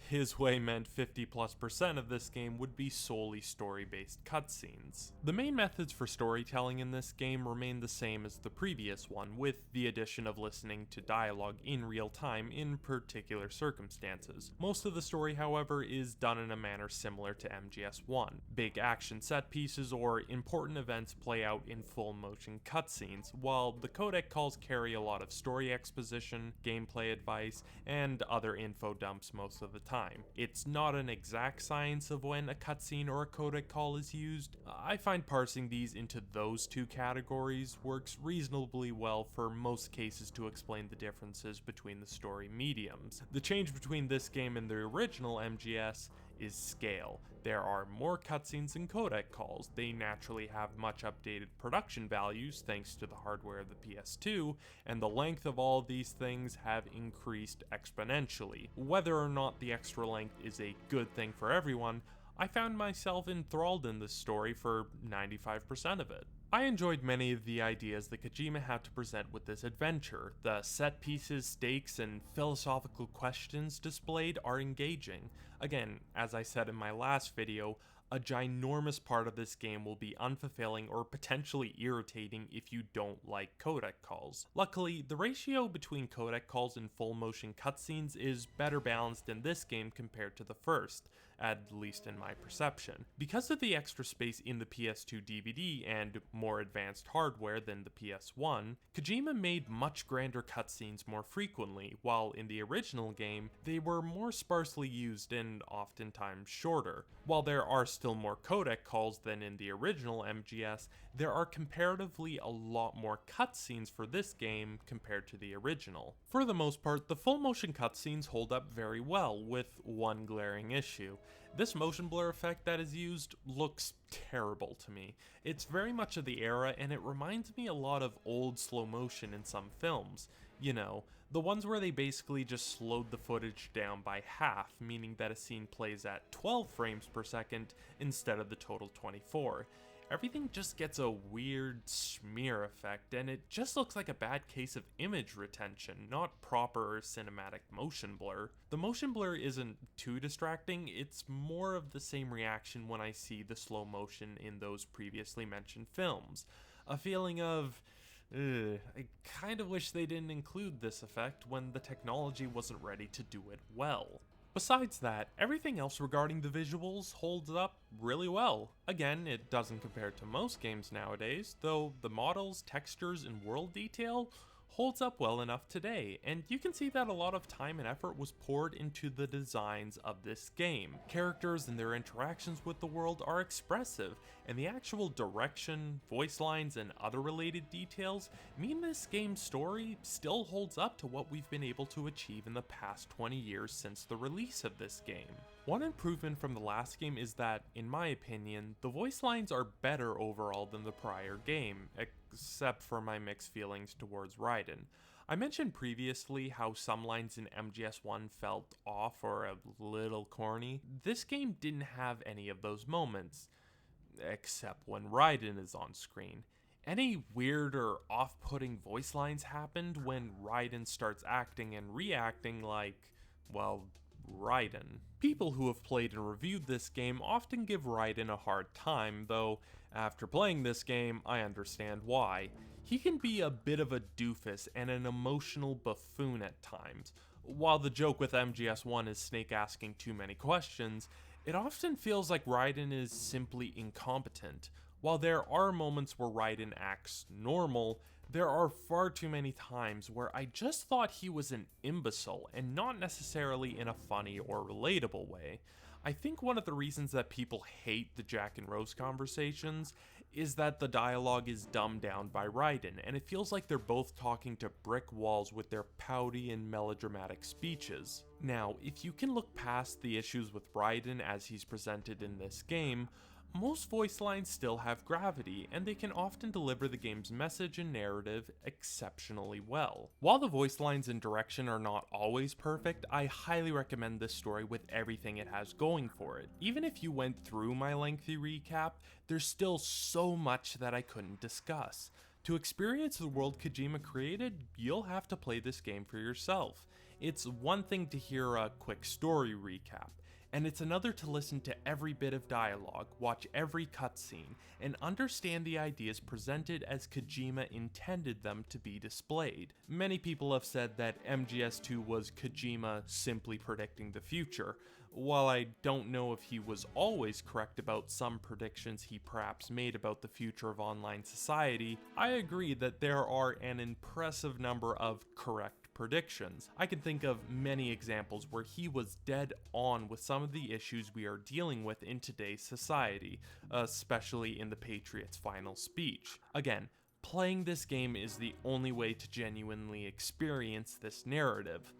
his way meant 50+% of this game would be solely story-based cutscenes. The main methods for storytelling in this game remain the same as the previous one, with the addition of listening to dialogue in real time in particular circumstances. Most of the story, however, is done in a manner similar to MGS1. Big action set pieces or important events play out in full motion cutscenes, while the codec calls carry a lot of story exposition, gameplay advice, and other info dumps most of the time. It's not an exact science of when a cutscene or a codec call is used. I find parsing these into those two categories works reasonably well for most cases to explain the differences between the story mediums. The change between this game and the original MGS is scale. There are more cutscenes and codec calls. They naturally have much updated production values thanks to the hardware of the PS2, and the length of all these things have increased exponentially. Whether or not the extra length is a good thing for everyone, I found myself enthralled in this story for 95% of it. I enjoyed many of the ideas that Kojima had to present with this adventure. The set pieces, stakes, and philosophical questions displayed are engaging. Again, as I said in my last video, a ginormous part of this game will be unfulfilling or potentially irritating if you don't like codec calls. Luckily, the ratio between codec calls and full motion cutscenes is better balanced in this game compared to the first, at least in my perception. Because of the extra space in the PS2 DVD and more advanced hardware than the PS1, Kojima made much grander cutscenes more frequently, while in the original game, they were more sparsely used and oftentimes shorter. While there are still more codec calls than in the original MGS, there are comparatively a lot more cutscenes for this game compared to the original. For the most part, the full motion cutscenes hold up very well, with one glaring issue. This motion blur effect that is used looks terrible to me. It's very much of the era, and it reminds me a lot of old slow motion in some films. You know, the ones where they basically just slowed the footage down by half, meaning that a scene plays at 12 frames per second instead of the total 24. Everything just gets a weird smear effect, and it just looks like a bad case of image retention, not proper cinematic motion blur. The motion blur isn't too distracting, it's more of the same reaction when I see the slow motion in those previously mentioned films. A feeling of, I kind of wish they didn't include this effect when the technology wasn't ready to do it well. Besides that, everything else regarding the visuals holds up really well. Again, it doesn't compare to most games nowadays, though the models, textures, and world detail holds up well enough today, and you can see that a lot of time and effort was poured into the designs of this game. Characters and their interactions with the world are expressive, and the actual direction, voice lines, and other related details mean this game's story still holds up to what we've been able to achieve in the past 20 years since the release of this game. One improvement from the last game is that, in my opinion, the voice lines are better overall than the prior game, except for my mixed feelings towards Raiden. I mentioned previously how some lines in MGS1 felt off or a little corny. This game didn't have any of those moments, except when Raiden is on screen. Any weird or off-putting voice lines happened when Raiden starts acting and reacting like, well, Raiden. People who have played and reviewed this game often give Raiden a hard time, though after playing this game, I understand why. He can be a bit of a doofus and an emotional buffoon at times. While the joke with MGS1 is Snake asking too many questions, it often feels like Raiden is simply incompetent. While there are moments where Raiden acts normal, there are far too many times where I just thought he was an imbecile, and not necessarily in a funny or relatable way. I think one of the reasons that people hate the Jack and Rose conversations is that the dialogue is dumbed down by Raiden, and it feels like they're both talking to brick walls with their pouty and melodramatic speeches. Now, if you can look past the issues with Raiden as he's presented in this game, most voice lines still have gravity, and they can often deliver the game's message and narrative exceptionally well. While the voice lines and direction are not always perfect, I highly recommend this story with everything it has going for it. Even if you went through my lengthy recap, there's still so much that I couldn't discuss. To experience the world Kojima created, you'll have to play this game for yourself. It's one thing to hear a quick story recap, and it's another to listen to every bit of dialogue, watch every cutscene, and understand the ideas presented as Kojima intended them to be displayed. Many people have said that MGS2 was Kojima simply predicting the future. While I don't know if he was always correct about some predictions he perhaps made about the future of online society, I agree that there are an impressive number of correct predictions. I can think of many examples where he was dead on with some of the issues we are dealing with in today's society, especially in the Patriot's final speech. Again, playing this game is the only way to genuinely experience this narrative.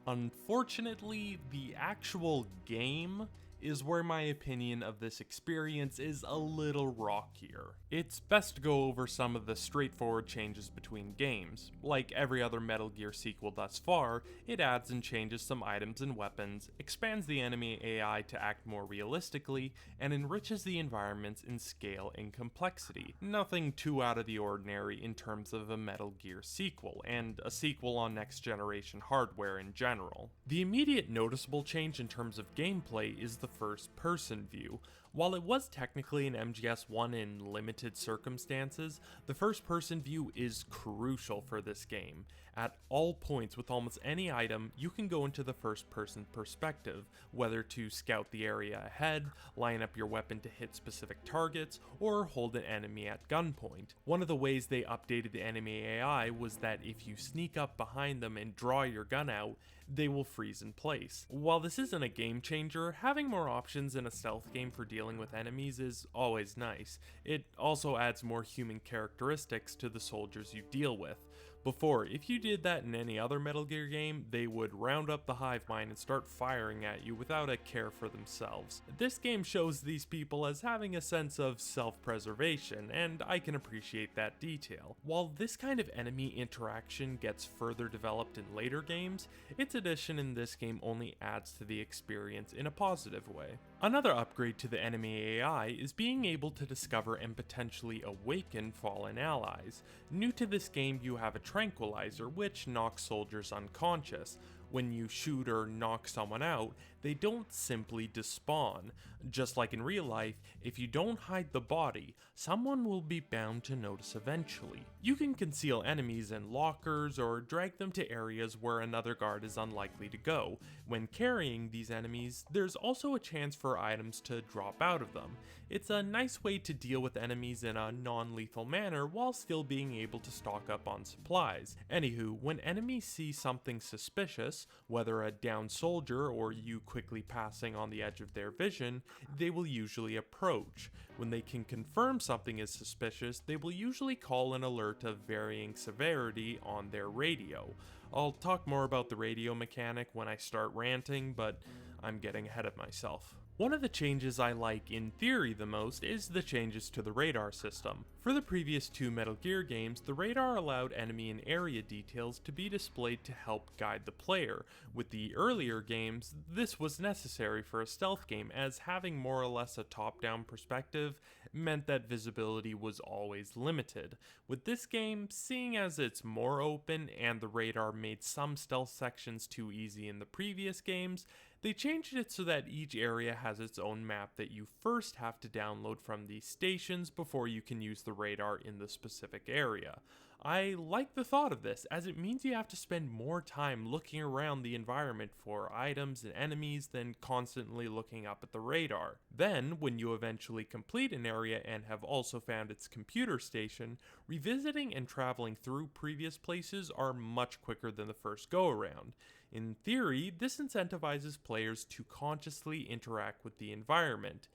Unfortunately, the actual game is where my opinion of this experience is a little rockier. It's best to go over some of the straightforward changes between games. Like every other Metal Gear sequel thus far, it adds and changes some items and weapons, expands the enemy AI to act more realistically, and enriches the environments in scale and complexity. Nothing too out of the ordinary in terms of a Metal Gear sequel, and a sequel on next generation hardware in general. The immediate noticeable change in terms of gameplay is the first-person view. While it was technically an MGS1 in limited circumstances, the first-person view is crucial for this game. At all points with almost any item, you can go into the first-person perspective, whether to scout the area ahead, line up your weapon to hit specific targets, or hold an enemy at gunpoint. One of the ways they updated the enemy AI was that if you sneak up behind them and draw your gun out, they will freeze in place. While this isn't a game changer, having more options in a stealth game for dealing with enemies is always nice. It also adds more human characteristics to the soldiers you deal with. Before, if you did that in any other Metal Gear game, they would round up the hive mind and start firing at you without a care for themselves. This game shows these people as having a sense of self-preservation, and I can appreciate that detail. While this kind of enemy interaction gets further developed in later games, its addition in this game only adds to the experience in a positive way. Another upgrade to the enemy AI is being able to discover and potentially awaken fallen allies. New to this game, you have a tranquilizer which knocks soldiers unconscious. When you shoot or knock someone out, they don't simply despawn. Just like in real life, if you don't hide the body, someone will be bound to notice eventually. You can conceal enemies in lockers or drag them to areas where another guard is unlikely to go. When carrying these enemies, there's also a chance for items to drop out of them. It's a nice way to deal with enemies in a non-lethal manner while still being able to stock up on supplies. Anywho, when enemies see something suspicious, whether a downed soldier or you quickly passing on the edge of their vision, they will usually approach. When they can confirm something is suspicious, they will usually call an alert of varying severity on their radio. I'll talk more about the radio mechanic when I start ranting, but I'm getting ahead of myself. One of the changes I like in theory the most is the changes to the radar system. For the previous two Metal Gear games, the radar allowed enemy and area details to be displayed to help guide the player. With the earlier games, this was necessary for a stealth game, as having more or less a top-down perspective meant that visibility was always limited. With this game, seeing as it's more open and the radar made some stealth sections too easy in the previous games, they changed it so that each area has its own map that you first have to download from these stations before you can use the radar in the specific area. I like the thought of this, as it means you have to spend more time looking around the environment for items and enemies than constantly looking up at the radar. Then, when you eventually complete an area and have also found its computer station, revisiting and traveling through previous places are much quicker than the first go-around. In theory, this incentivizes players to consciously interact with the environment.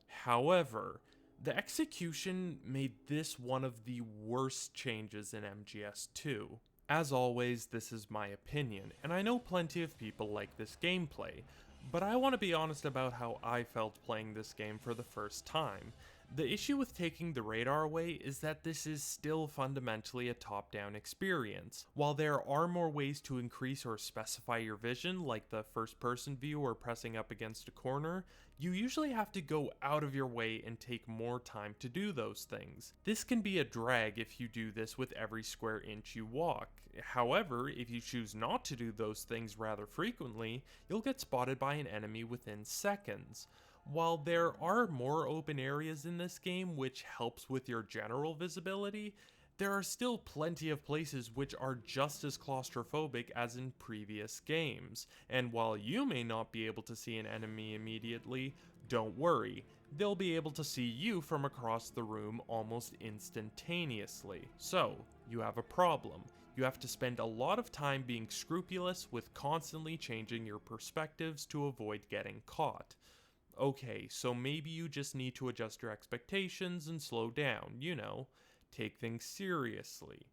However, the execution made this one of the worst changes in MGS2. As always, this is my opinion, and I know plenty of people like this gameplay, but I want to be honest about how I felt playing this game for the first time. The issue with taking the radar away is that this is still fundamentally a top-down experience. While there are more ways to increase or specify your vision, like the first-person view or pressing up against a corner, you usually have to go out of your way and take more time to do those things. This can be a drag if you do this with every square inch you walk. However, if you choose not to do those things rather frequently, you'll get spotted by an enemy within seconds. While there are more open areas in this game which helps with your general visibility, there are still plenty of places which are just as claustrophobic as in previous games, and while you may not be able to see an enemy immediately, don't worry, they'll be able to see you from across the room almost instantaneously. So, you have a problem. You have to spend a lot of time being scrupulous with constantly changing your perspectives to avoid getting caught. Okay, so maybe you just need to adjust your expectations and slow down, take things seriously.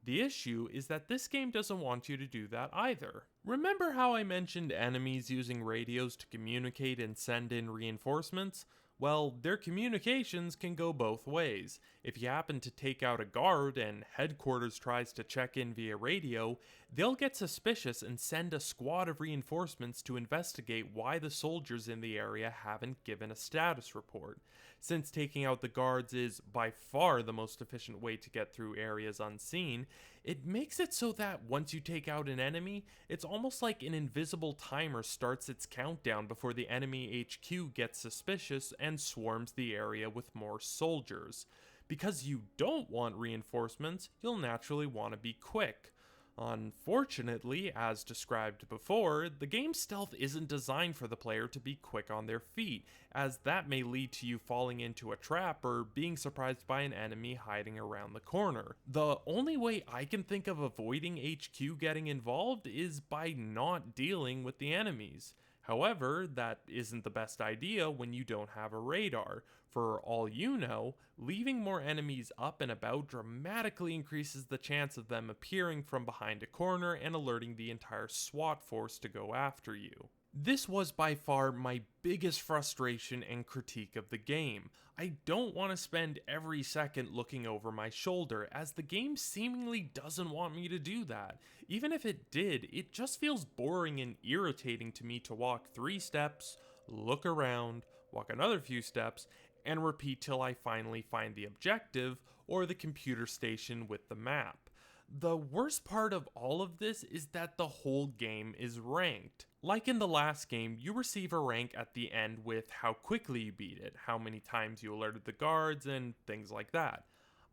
The issue is that this game doesn't want you to do that either. Remember how I mentioned enemies using radios to communicate and send in reinforcements? Well, their communications can go both ways. If you happen to take out a guard and headquarters tries to check in via radio, they'll get suspicious and send a squad of reinforcements to investigate why the soldiers in the area haven't given a status report. Since taking out the guards is by far the most efficient way to get through areas unseen, it makes it so that once you take out an enemy, it's almost like an invisible timer starts its countdown before the enemy HQ gets suspicious and swarms the area with more soldiers. Because you don't want reinforcements, you'll naturally want to be quick. Unfortunately, as described before, the game's stealth isn't designed for the player to be quick on their feet, as that may lead to you falling into a trap or being surprised by an enemy hiding around the corner. The only way I can think of avoiding HQ getting involved is by not dealing with the enemies. However, that isn't the best idea when you don't have a radar. For all you know, leaving more enemies up and about dramatically increases the chance of them appearing from behind a corner and alerting the entire SWAT force to go after you. This was by far my biggest frustration and critique of the game. I don't want to spend every second looking over my shoulder, as the game seemingly doesn't want me to do that. Even if it did, it just feels boring and irritating to me to walk 3 steps, look around, walk another few steps, and repeat till I finally find the objective or the computer station with the map. The worst part of all of this is that the whole game is ranked. Like in the last game, you receive a rank at the end with how quickly you beat it, how many times you alerted the guards, and things like that.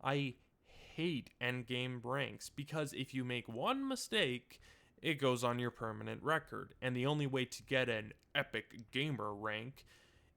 I hate endgame ranks because if you make one mistake, it goes on your permanent record, and the only way to get an epic gamer rank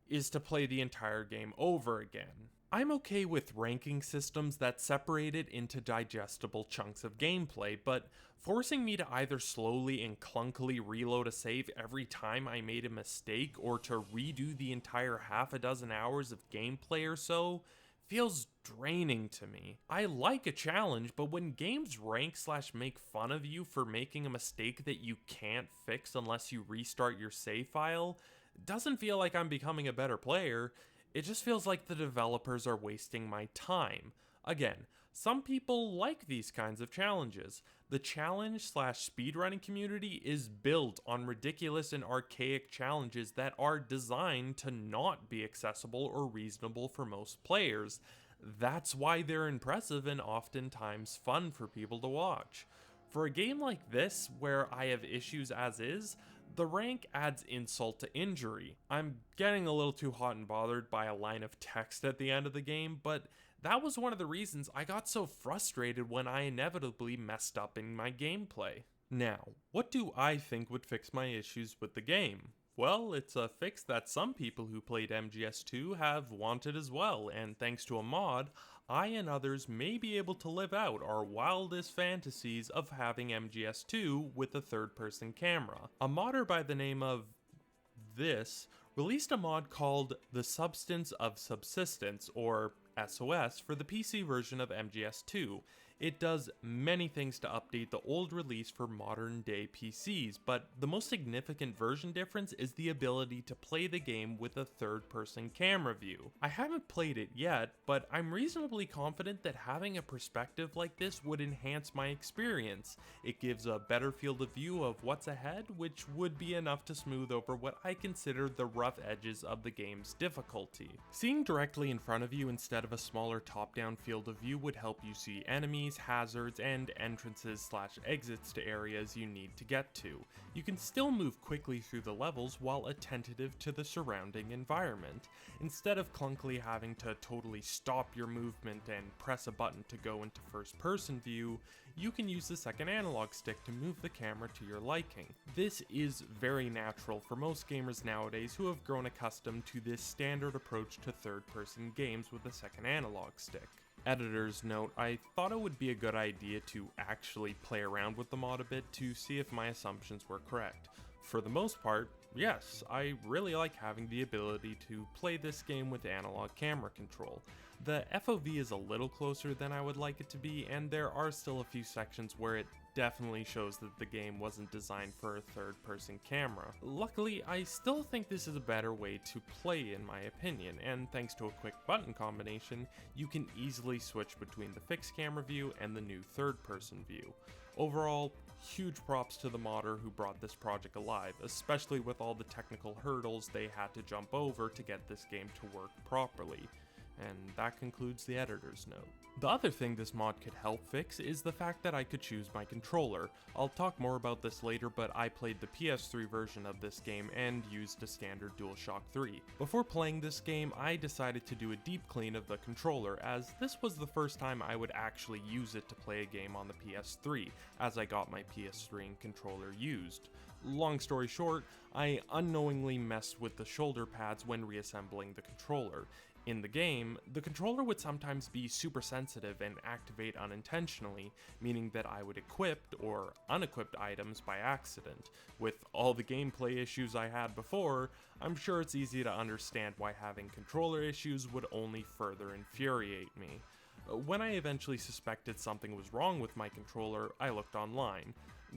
is to play the entire game over again. I'm okay with ranking systems that separate it into digestible chunks of gameplay, but forcing me to either slowly and clunkily reload a save every time I made a mistake or to redo the entire half a dozen hours of gameplay or so feels draining to me. I like a challenge, but when games rank / make fun of you for making a mistake that you can't fix unless you restart your save file, it doesn't feel like I'm becoming a better player. It just feels like the developers are wasting my time. Again, some people like these kinds of challenges. The challenge / speedrunning community is built on ridiculous and archaic challenges that are designed to not be accessible or reasonable for most players. That's why they're impressive and oftentimes fun for people to watch. For a game like this, where I have issues as is, the rank adds insult to injury. I'm getting a little too hot and bothered by a line of text at the end of the game, but that was one of the reasons I got so frustrated when I inevitably messed up in my gameplay. Now, what do I think would fix my issues with the game? Well, it's a fix that some people who played MGS2 have wanted as well, and thanks to a mod, I and others may be able to live out our wildest fantasies of having MGS2 with a third-person camera. A modder by the name of this released a mod called The Substance of Subsistence, or SOS, for the PC version of MGS2. It does many things to update the old release for modern day PCs, but the most significant version difference is the ability to play the game with a third-person camera view. I haven't played it yet, but I'm reasonably confident that having a perspective like this would enhance my experience. It gives a better field of view of what's ahead, which would be enough to smooth over what I consider the rough edges of the game's difficulty. Seeing directly in front of you instead of a smaller top-down field of view would help you see enemies, hazards, and entrances / exits to areas you need to get to. You can still move quickly through the levels while attentive to the surrounding environment, instead of clunkily having to totally stop your movement and press a button to go into first person view. You can use the second analog stick to move the camera to your liking. This is very natural for most gamers nowadays who have grown accustomed to this standard approach to third person games with a second analog stick. Editor's note, I thought it would be a good idea to actually play around with the mod a bit to see if my assumptions were correct. For the most part, yes, I really like having the ability to play this game with analog camera control. The FOV is a little closer than I would like it to be, and there are still a few sections where it definitely shows that the game wasn't designed for a third-person camera. Luckily, I still think this is a better way to play in my opinion, and thanks to a quick button combination, you can easily switch between the fixed camera view and the new third-person view. Overall, huge props to the modder who brought this project alive, especially with all the technical hurdles they had to jump over to get this game to work properly. And that concludes the editor's note. The other thing this mod could help fix is the fact that I could choose my controller. I'll talk more about this later, but I played the PS3 version of this game and used a standard DualShock 3. Before playing this game, I decided to do a deep clean of the controller, as this was the first time I would actually use it to play a game on the PS3, as I got my PS3 and controller used. Long story short, I unknowingly messed with the shoulder pads when reassembling the controller. In the game, the controller would sometimes be super sensitive and activate unintentionally, meaning that I would equip or unequip items by accident. With all the gameplay issues I had before, I'm sure it's easy to understand why having controller issues would only further infuriate me. When I eventually suspected something was wrong with my controller, I looked online.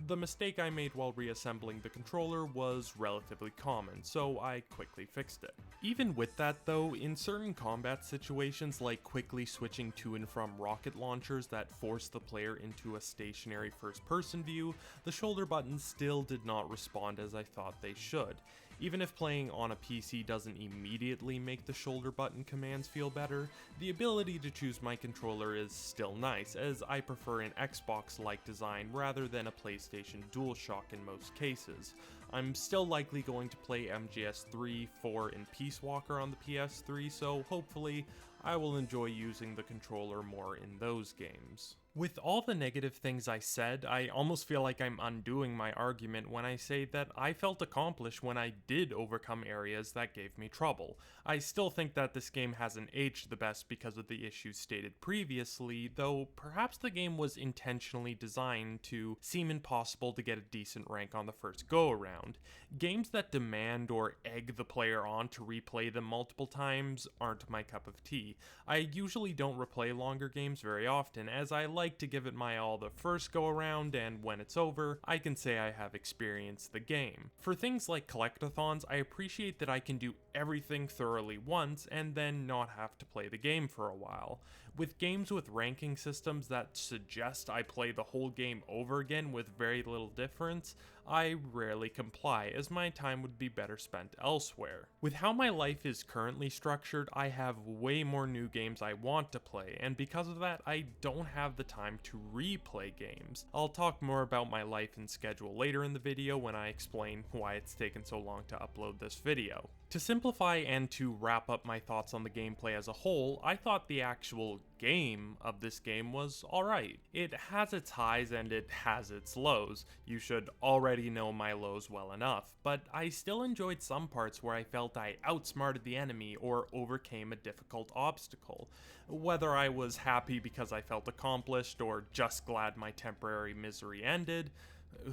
The mistake I made while reassembling the controller was relatively common, so I quickly fixed it. Even with that though, in certain combat situations like quickly switching to and from rocket launchers that force the player into a stationary first-person view, the shoulder buttons still did not respond as I thought they should. Even if playing on a PC doesn't immediately make the shoulder button commands feel better, the ability to choose my controller is still nice, as I prefer an Xbox-like design rather than a PlayStation DualShock in most cases. I'm still likely going to play MGS 3, 4, and Peace Walker on the PS3, so hopefully I will enjoy using the controller more in those games. With all the negative things I said, I almost feel like I'm undoing my argument when I say that I felt accomplished when I did overcome areas that gave me trouble. I still think that this game hasn't aged the best because of the issues stated previously, though perhaps the game was intentionally designed to seem impossible to get a decent rank on the first go-around. Games that demand or egg the player on to replay them multiple times aren't my cup of tea. I usually don't replay longer games very often, as I like to give it my all the first go around, and when it's over, I can say I have experienced the game. For things like collectathons, I appreciate that I can do everything thoroughly once and then not have to play the game for a while. With games with ranking systems that suggest I play the whole game over again with very little difference, I rarely comply, as my time would be better spent elsewhere. With how my life is currently structured, I have way more new games I want to play, and because of that, I don't have the time to replay games. I'll talk more about my life and schedule later in the video when I explain why it's taken so long to upload this video. To simplify and to wrap up my thoughts on the gameplay as a whole, I thought the actual game of this game was alright. It has its highs and it has its lows. You should already know my lows well enough, but I still enjoyed some parts where I felt I outsmarted the enemy or overcame a difficult obstacle. Whether I was happy because I felt accomplished or just glad my temporary misery ended,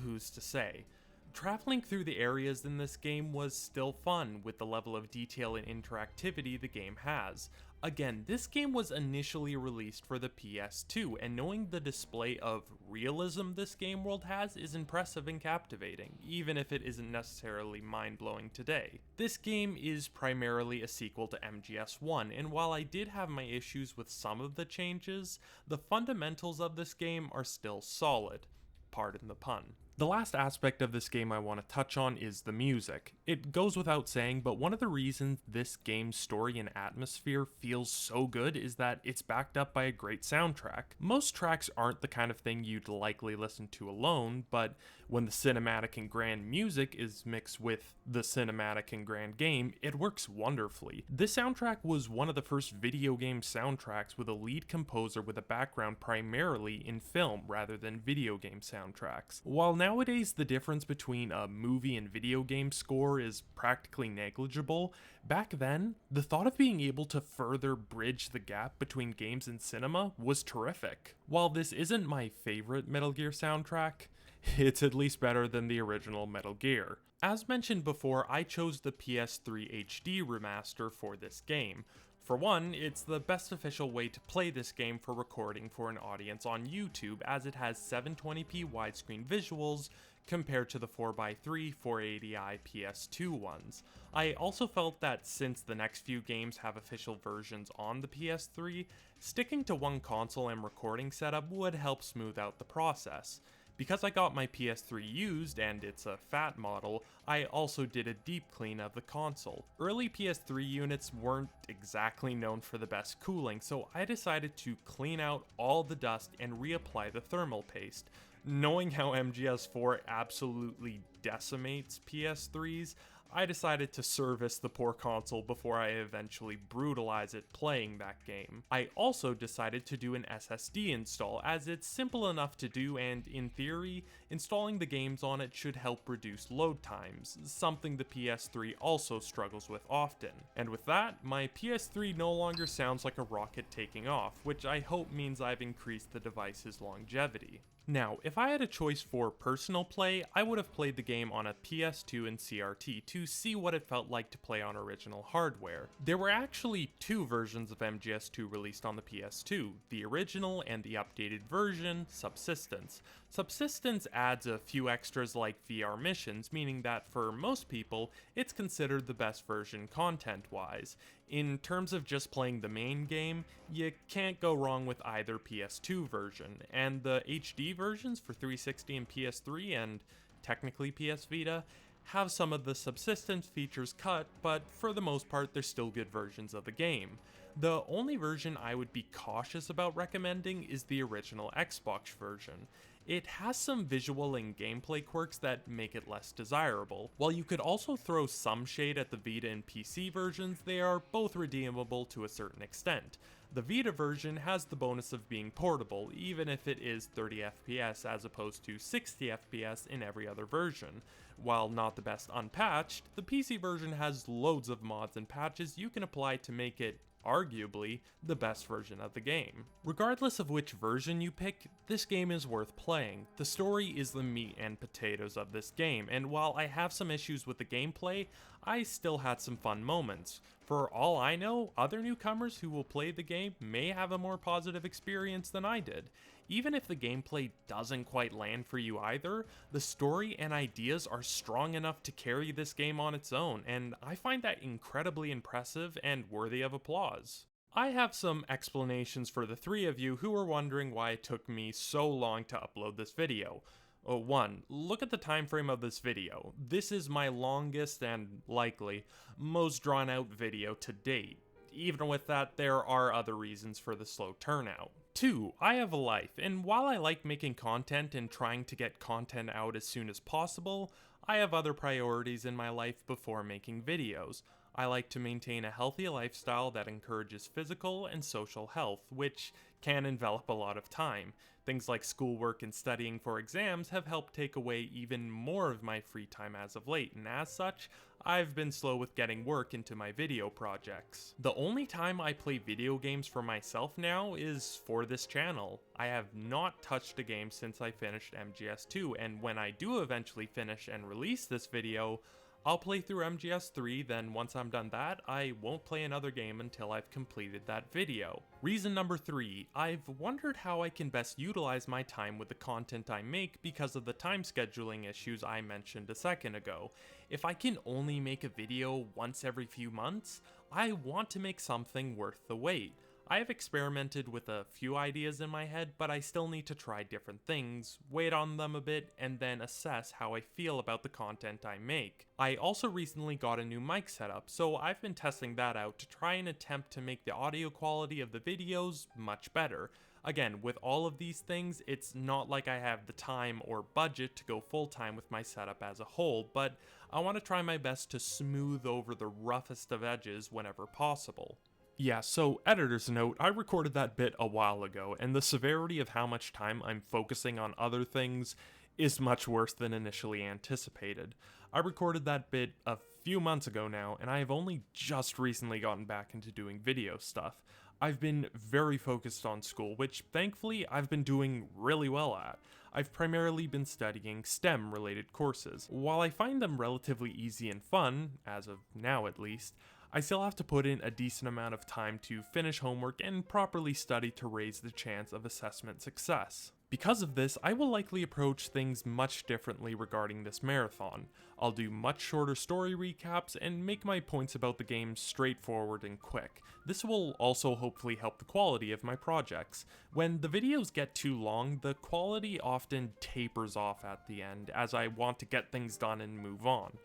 who's to say? Traveling through the areas in this game was still fun with the level of detail and interactivity the game has. Again, this game was initially released for the PS2, and knowing the display of realism this game world has is impressive and captivating, even if it isn't necessarily mind-blowing today. This game is primarily a sequel to MGS1, and while I did have my issues with some of the changes, the fundamentals of this game are still solid. Pardon the pun. The last aspect of this game I want to touch on is the music. It goes without saying, but one of the reasons this game's story and atmosphere feels so good is that it's backed up by a great soundtrack. Most tracks aren't the kind of thing you'd likely listen to alone, but when the cinematic and grand music is mixed with the cinematic and grand game, it works wonderfully. This soundtrack was one of the first video game soundtracks with a lead composer with a background primarily in film rather than video game soundtracks. While nowadays the difference between a movie and video game score is practically negligible, back then, the thought of being able to further bridge the gap between games and cinema was terrific. While this isn't my favorite Metal Gear soundtrack, it's at least better than the original Metal Gear. As mentioned before, I chose the PS3 HD remaster for this game. For one, it's the best official way to play this game for recording for an audience on YouTube, as it has 720p widescreen visuals compared to the 4x3 480i PS2 ones. I also felt that since the next few games have official versions on the PS3, sticking to one console and recording setup would help smooth out the process. Because I got my PS3 used, and it's a fat model, I also did a deep clean of the console. Early PS3 units weren't exactly known for the best cooling, so I decided to clean out all the dust and reapply the thermal paste. Knowing how MGS4 absolutely decimates PS3s, I decided to service the poor console before I eventually brutalize it playing that game. I also decided to do an SSD install, as it's simple enough to do, and in theory, installing the games on it should help reduce load times, something the PS3 also struggles with often. And with that, my PS3 no longer sounds like a rocket taking off, which I hope means I've increased the device's longevity. Now, if I had a choice for personal play, I would have played the game on a PS2 and CRT to see what it felt like to play on original hardware. There were actually two versions of MGS2 released on the PS2, the original and the updated version, Subsistence. Subsistence adds a few extras like VR missions, meaning that for most people, it's considered the best version content-wise. In terms of just playing the main game, you can't go wrong with either PS2 version, and the HD versions for 360 and PS3 and technically PS Vita have some of the subsistence features cut, but for the most part they're still good versions of the game. The only version I would be cautious about recommending is the original Xbox version. It has some visual and gameplay quirks that make it less desirable. While you could also throw some shade at the Vita and PC versions, they are both redeemable to a certain extent. The Vita version has the bonus of being portable, even if it is 30 FPS as opposed to 60 FPS in every other version. While not the best unpatched, the PC version has loads of mods and patches you can apply to make it arguably the best version of the game. Regardless of which version you pick, this game is worth playing. The story is the meat and potatoes of this game, and while I have some issues with the gameplay, I still had some fun moments. For all I know, other newcomers who will play the game may have a more positive experience than I did. Even if the gameplay doesn't quite land for you either, the story and ideas are strong enough to carry this game on its own, and I find that incredibly impressive and worthy of applause. I have some explanations for the three of you who are wondering why it took me so long to upload this video. 1. Look at the time frame of this video. This is my longest and, likely, most drawn out video to date. Even with that, there are other reasons for the slow turnout. 2. I have a life, and while I like making content and trying to get content out as soon as possible, I have other priorities in my life before making videos. I like to maintain a healthy lifestyle that encourages physical and social health, which can envelop a lot of time. Things like schoolwork and studying for exams have helped take away even more of my free time as of late, and as such, I've been slow with getting work into my video projects. The only time I play video games for myself now is for this channel. I have not touched a game since I finished MGS2, and when I do eventually finish and release this video, I'll play through MGS3, then once I'm done that, I won't play another game until I've completed that video. Reason number 3, I've wondered how I can best utilize my time with the content I make because of the time scheduling issues I mentioned a second ago. If I can only make a video once every few months, I want to make something worth the wait. I have experimented with a few ideas in my head, but I still need to try different things, wait on them a bit, and then assess how I feel about the content I make. I also recently got a new mic setup, so I've been testing that out to try and attempt to make the audio quality of the videos much better. Again, with all of these things, it's not like I have the time or budget to go full-time with my setup as a whole, but I want to try my best to smooth over the roughest of edges whenever possible. Yeah, so editor's note, I recorded that bit a while ago, and the severity of how much time I'm focusing on other things is much worse than initially anticipated. I recorded that bit a few months ago now, and I have only just recently gotten back into doing video stuff. I've been very focused on school, which thankfully I've been doing really well at. I've primarily been studying STEM-related courses. While I find them relatively easy and fun, as of now at least, I still have to put in a decent amount of time to finish homework and properly study to raise the chance of assessment success. Because of this, I will likely approach things much differently regarding this marathon. I'll do much shorter story recaps and make my points about the game straightforward and quick. This will also hopefully help the quality of my projects. When the videos get too long, the quality often tapers off at the end, as I want to get things done and move on.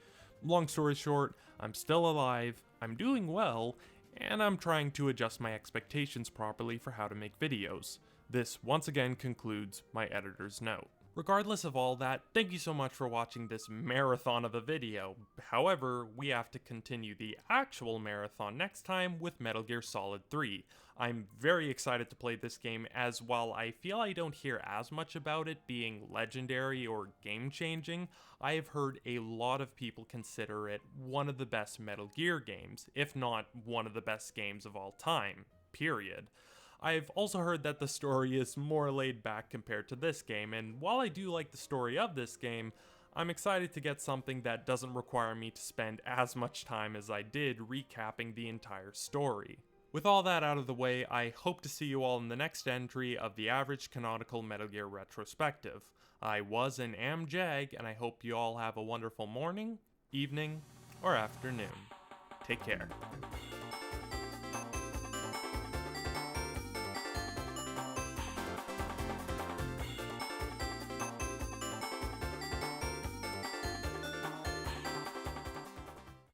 Long story short, I'm still alive, I'm doing well, and I'm trying to adjust my expectations properly for how to make videos. This once again concludes my editor's note. Regardless of all that, thank you so much for watching this marathon of a video. However, we have to continue the actual marathon next time with Metal Gear Solid 3. I'm very excited to play this game, as while I feel I don't hear as much about it being legendary or game-changing, I have heard a lot of people consider it one of the best Metal Gear games, if not one of the best games of all time, period. I've also heard that the story is more laid back compared to this game, and while I do like the story of this game, I'm excited to get something that doesn't require me to spend as much time as I did recapping the entire story. With all that out of the way, I hope to see you all in the next entry of the Average Canonical Metal Gear Retrospective. I was and am Jag, and I hope you all have a wonderful morning, evening, or afternoon. Take care.